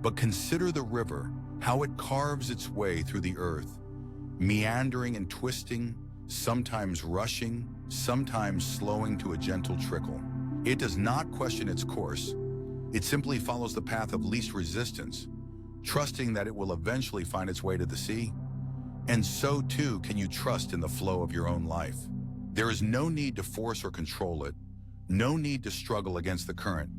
But consider the river, how it carves its way through the earth, meandering and twisting, sometimes rushing, sometimes slowing to a gentle trickle. It does not question its course. It simply follows the path of least resistance, trusting that it will eventually find its way to the sea. And so too can you trust in the flow of your own life. There is no need to force or control it, no need to struggle against the current.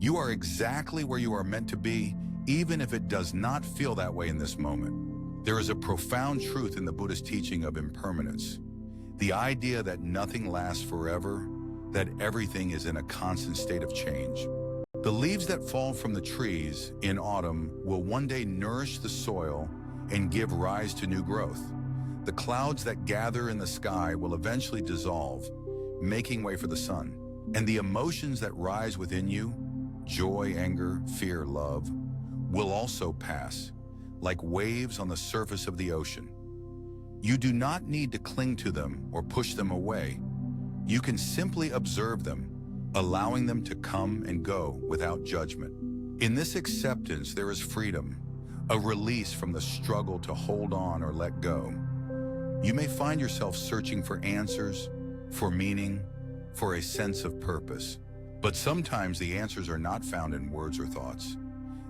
You are exactly where you are meant to be, even if it does not feel that way in this moment. There is a profound truth in the Buddhist teaching of impermanence, the idea that nothing lasts forever, that everything is in a constant state of change. The leaves that fall from the trees in autumn will one day nourish the soil and give rise to new growth. The clouds that gather in the sky will eventually dissolve, making way for the sun. And the emotions that rise within you, joy, anger, fear, love, will also pass, like waves on the surface of the ocean. You do not need to cling to them or push them away. You can simply observe them, allowing them to come and go without judgment. In this acceptance, there is freedom, a release from the struggle to hold on or let go. You may find yourself searching for answers, for meaning, for a sense of purpose. But sometimes the answers are not found in words or thoughts.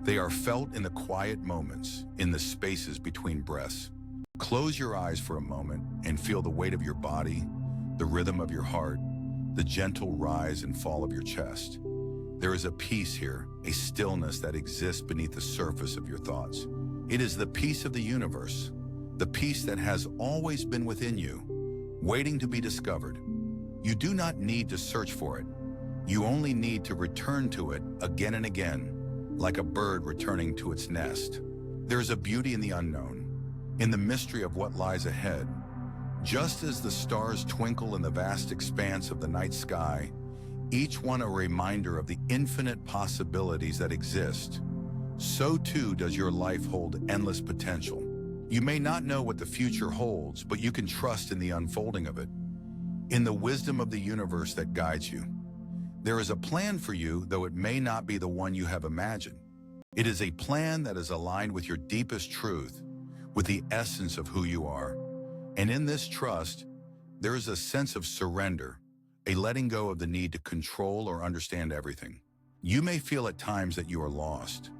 They are felt in the quiet moments, in the spaces between breaths. Close your eyes for a moment and feel the weight of your body, the rhythm of your heart, the gentle rise and fall of your chest. There is a peace here, a stillness that exists beneath the surface of your thoughts. It is the peace of the universe, the peace that has always been within you, waiting to be discovered. You do not need to search for it. You only need to return to it again and again, like a bird returning to its nest. There is a beauty in the unknown, in the mystery of what lies ahead. Just as the stars twinkle in the vast expanse of the night sky, each one a reminder of the infinite possibilities that exist, so too does your life hold endless potential. You may not know what the future holds, but you can trust in the unfolding of it, in the wisdom of the universe that guides you. There is a plan for you, though it may not be the one you have imagined. It is a plan that is aligned with your deepest truth, with the essence of who you are. And in this trust, there is a sense of surrender, a letting go of the need to control or understand everything. You may feel at times that you are lost,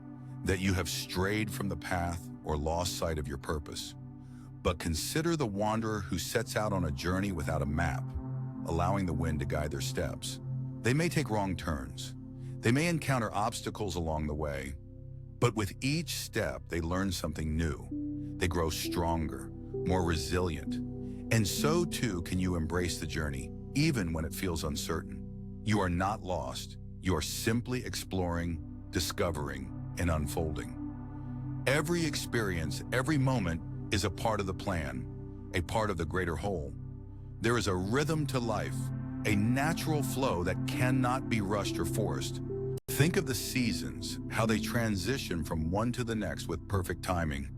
that you have strayed from the path or lost sight of your purpose. But consider the wanderer who sets out on a journey without a map, allowing the wind to guide their steps. They may take wrong turns. They may encounter obstacles along the way, but with each step, they learn something new. They grow stronger, more resilient. And so too can you embrace the journey, even when it feels uncertain. You are not lost. You are simply exploring, discovering, and unfolding. Every experience, every moment is a part of the plan, a part of the greater whole. There is a rhythm to life, a natural flow that cannot be rushed or forced. Think of the seasons, how they transition from one to the next with perfect timing,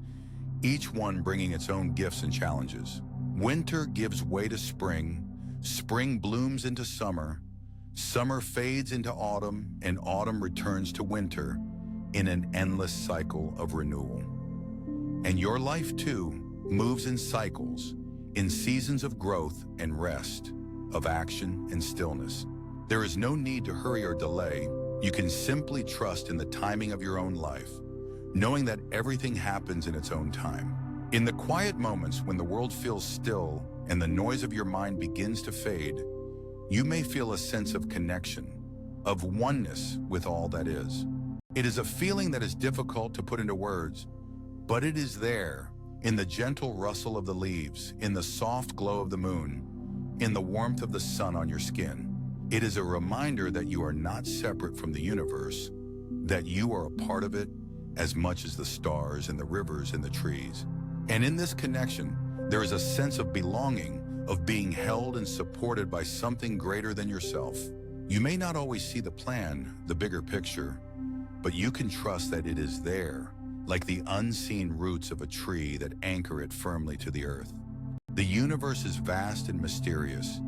each one bringing its own gifts and challenges. Winter gives way to spring, spring blooms into summer, summer fades into autumn, and autumn returns to winter in an endless cycle of renewal. And your life too moves in cycles, in seasons of growth and rest, of action and stillness. There is no need to hurry or delay. You can simply trust in the timing of your own life, knowing that everything happens in its own time. In the quiet moments when the world feels still and the noise of your mind begins to fade, you may feel a sense of connection, of oneness with all that is. It is a feeling that is difficult to put into words, but it is there, in the gentle rustle of the leaves, in the soft glow of the moon, in the warmth of the sun on your skin. It is a reminder that you are not separate from the universe, that you are a part of it as much as the stars and the rivers and the trees. And in this connection, there is a sense of belonging, of being held and supported by something greater than yourself. You may not always see the plan, the bigger picture, but you can trust that it is there, like the unseen roots of a tree that anchor it firmly to the earth. The universe is vast and mysterious,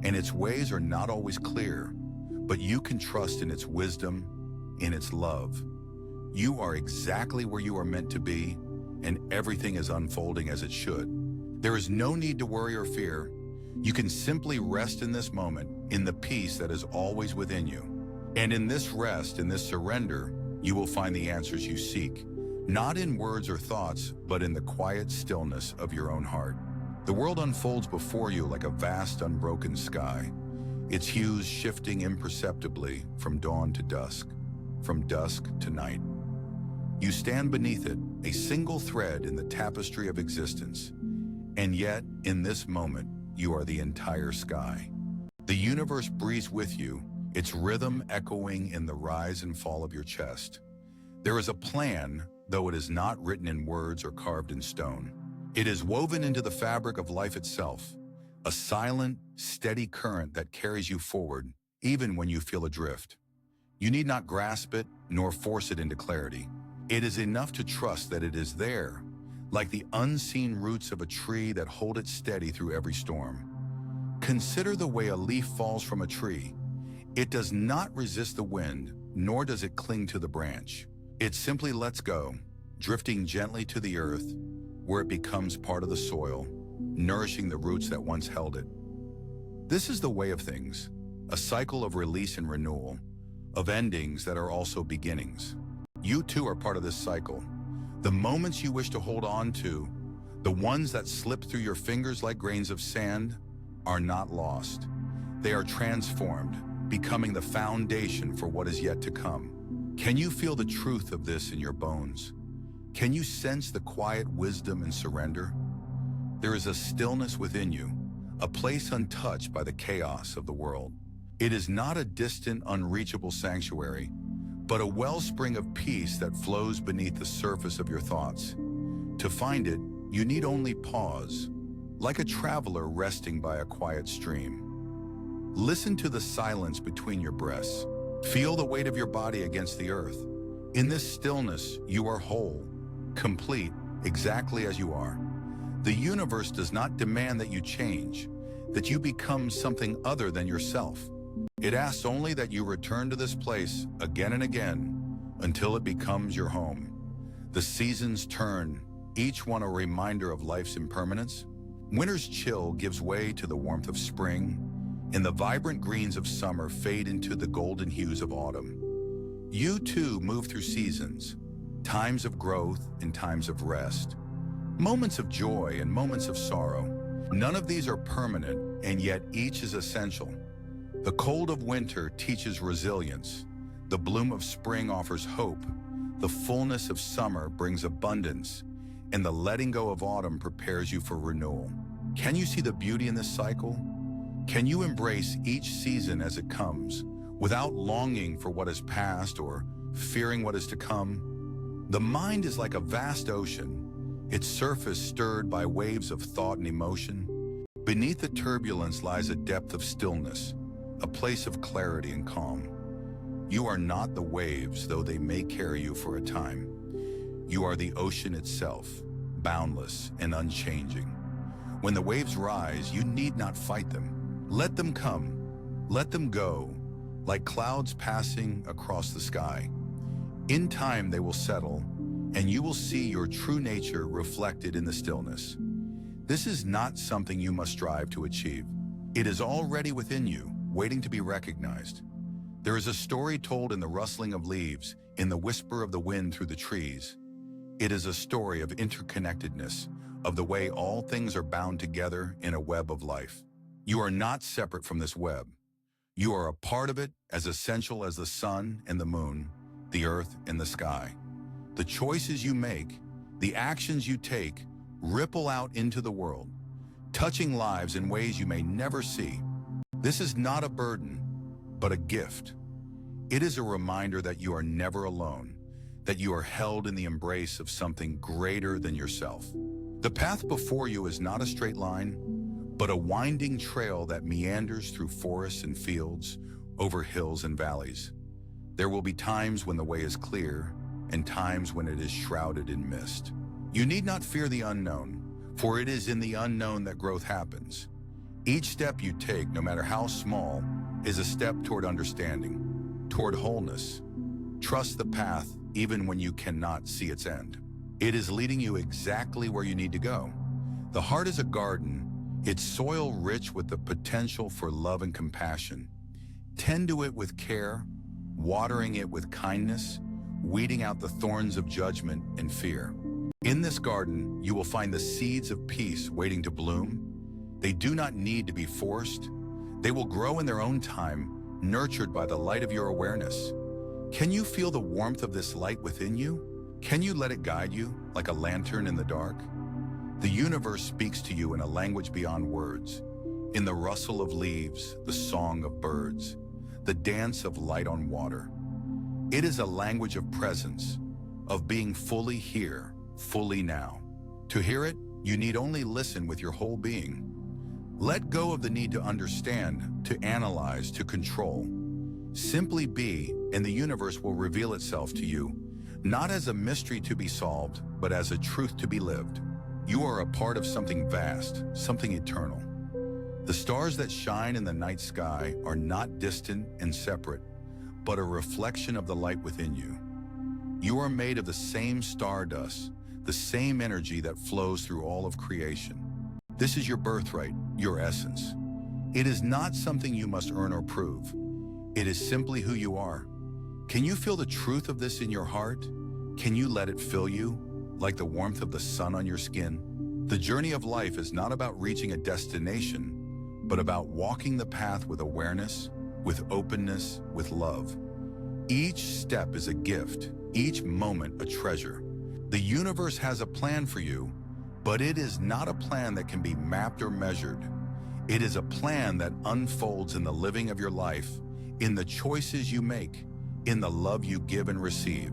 and its ways are not always clear, but you can trust in its wisdom, in its love. You are exactly where you are meant to be, and everything is unfolding as it should. There is no need to worry or fear. You can simply rest in this moment, in the peace that is always within you. And in this rest, in this surrender, you will find the answers you seek, not in words or thoughts, but in the quiet stillness of your own heart. The world unfolds before you like a vast, unbroken sky, its hues shifting imperceptibly from dawn to dusk, from dusk to night. You stand beneath it, a single thread in the tapestry of existence, and yet, in this moment, you are the entire sky. The universe breathes with you, its rhythm echoing in the rise and fall of your chest. There is a plan, though it is not written in words or carved in stone. It is woven into the fabric of life itself, a silent, steady current that carries you forward, even when you feel adrift. You need not grasp it, nor force it into clarity. It is enough to trust that it is there, like the unseen roots of a tree that hold it steady through every storm. Consider the way a leaf falls from a tree. It does not resist the wind, nor does it cling to the branch. It simply lets go, drifting gently to the earth, where it becomes part of the soil, nourishing the roots that once held it. This is the way of things, a cycle of release and renewal, of endings that are also beginnings. You too are part of this cycle. The moments you wish to hold on to, the ones that slip through your fingers like grains of sand, are not lost. They are transformed, becoming the foundation for what is yet to come. Can you feel the truth of this in your bones? Can you sense the quiet wisdom and surrender? There is a stillness within you, a place untouched by the chaos of the world. It is not a distant, unreachable sanctuary, but a wellspring of peace that flows beneath the surface of your thoughts. To find it, you need only pause, like a traveler resting by a quiet stream. Listen to the silence between your breaths. Feel the weight of your body against the earth. In this stillness, you are whole, complete, exactly as you are. The universe does not demand that you change, that you become something other than yourself. It asks only that you return to this place again and again until it becomes your home. The seasons turn, each one a reminder of life's impermanence. Winter's chill gives way to the warmth of spring, and the vibrant greens of summer fade into the golden hues of autumn. You too move through seasons, times of growth and times of rest, moments of joy and moments of sorrow. None of these are permanent, and yet each is essential. The cold of winter teaches resilience. The bloom of spring offers hope. The fullness of summer brings abundance. And the letting go of autumn prepares you for renewal. Can you see the beauty in this cycle? Can you embrace each season as it comes, without longing for what has passed or fearing what is to come? The mind is like a vast ocean, its surface stirred by waves of thought and emotion. Beneath the turbulence lies a depth of stillness, a place of clarity and calm. You are not the waves, though they may carry you for a time. You are the ocean itself, boundless and unchanging. When the waves rise, you need not fight them. Let them come, let them go, like clouds passing across the sky. In time they will settle, and you will see your true nature reflected in the stillness. This is not something you must strive to achieve. It is already within you, waiting to be recognized. There is a story told in the rustling of leaves, in the whisper of the wind through the trees. It is a story of interconnectedness, of the way all things are bound together in a web of life. You are not separate from this web. You are a part of it, as essential as the sun and the moon, the earth and the sky. The choices you make, the actions you take, ripple out into the world, touching lives in ways you may never see. This is not a burden, but a gift. It is a reminder that you are never alone, that you are held in the embrace of something greater than yourself. The path before you is not a straight line, but a winding trail that meanders through forests and fields, over hills and valleys. There will be times when the way is clear, and times when it is shrouded in mist. You need not fear the unknown, for it is in the unknown that growth happens. Each step you take, no matter how small, is a step toward understanding, toward wholeness. Trust the path even when you cannot see its end. It is leading you exactly where you need to go. The heart is a garden, its soil rich with the potential for love and compassion. Tend to it with care, watering it with kindness, weeding out the thorns of judgment and fear. In this garden, you will find the seeds of peace waiting to bloom. They do not need to be forced. They will grow in their own time, nurtured by the light of your awareness. Can you feel the warmth of this light within you? Can you let it guide you like a lantern in the dark? The universe speaks to you in a language beyond words, in the rustle of leaves, the song of birds, the dance of light on water. It is a language of presence, of being fully here, fully now. To hear it, you need only listen with your whole being. Let go of the need to understand, to analyze, to control. Simply be, and the universe will reveal itself to you, not as a mystery to be solved, but as a truth to be lived. You are a part of something vast, something eternal. The stars that shine in the night sky are not distant and separate, but a reflection of the light within you. You are made of the same stardust, the same energy that flows through all of creation. This is your birthright, your essence. It is not something you must earn or prove. It is simply who you are. Can you feel the truth of this in your heart? Can you let it fill you, like the warmth of the sun on your skin? The journey of life is not about reaching a destination, but about walking the path with awareness, with openness, with love. Each step is a gift, each moment a treasure. The universe has a plan for you, but it is not a plan that can be mapped or measured. It is a plan that unfolds in the living of your life, in the choices you make, in the love you give and receive.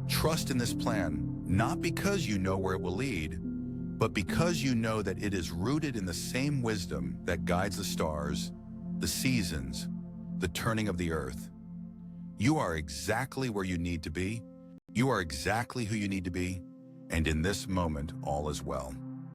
Trust in this plan, not because you know where it will lead, but because you know that it is rooted in the same wisdom that guides the stars, the seasons, the turning of the earth. You are exactly where you need to be. You are exactly who you need to be. And in this moment, all is well.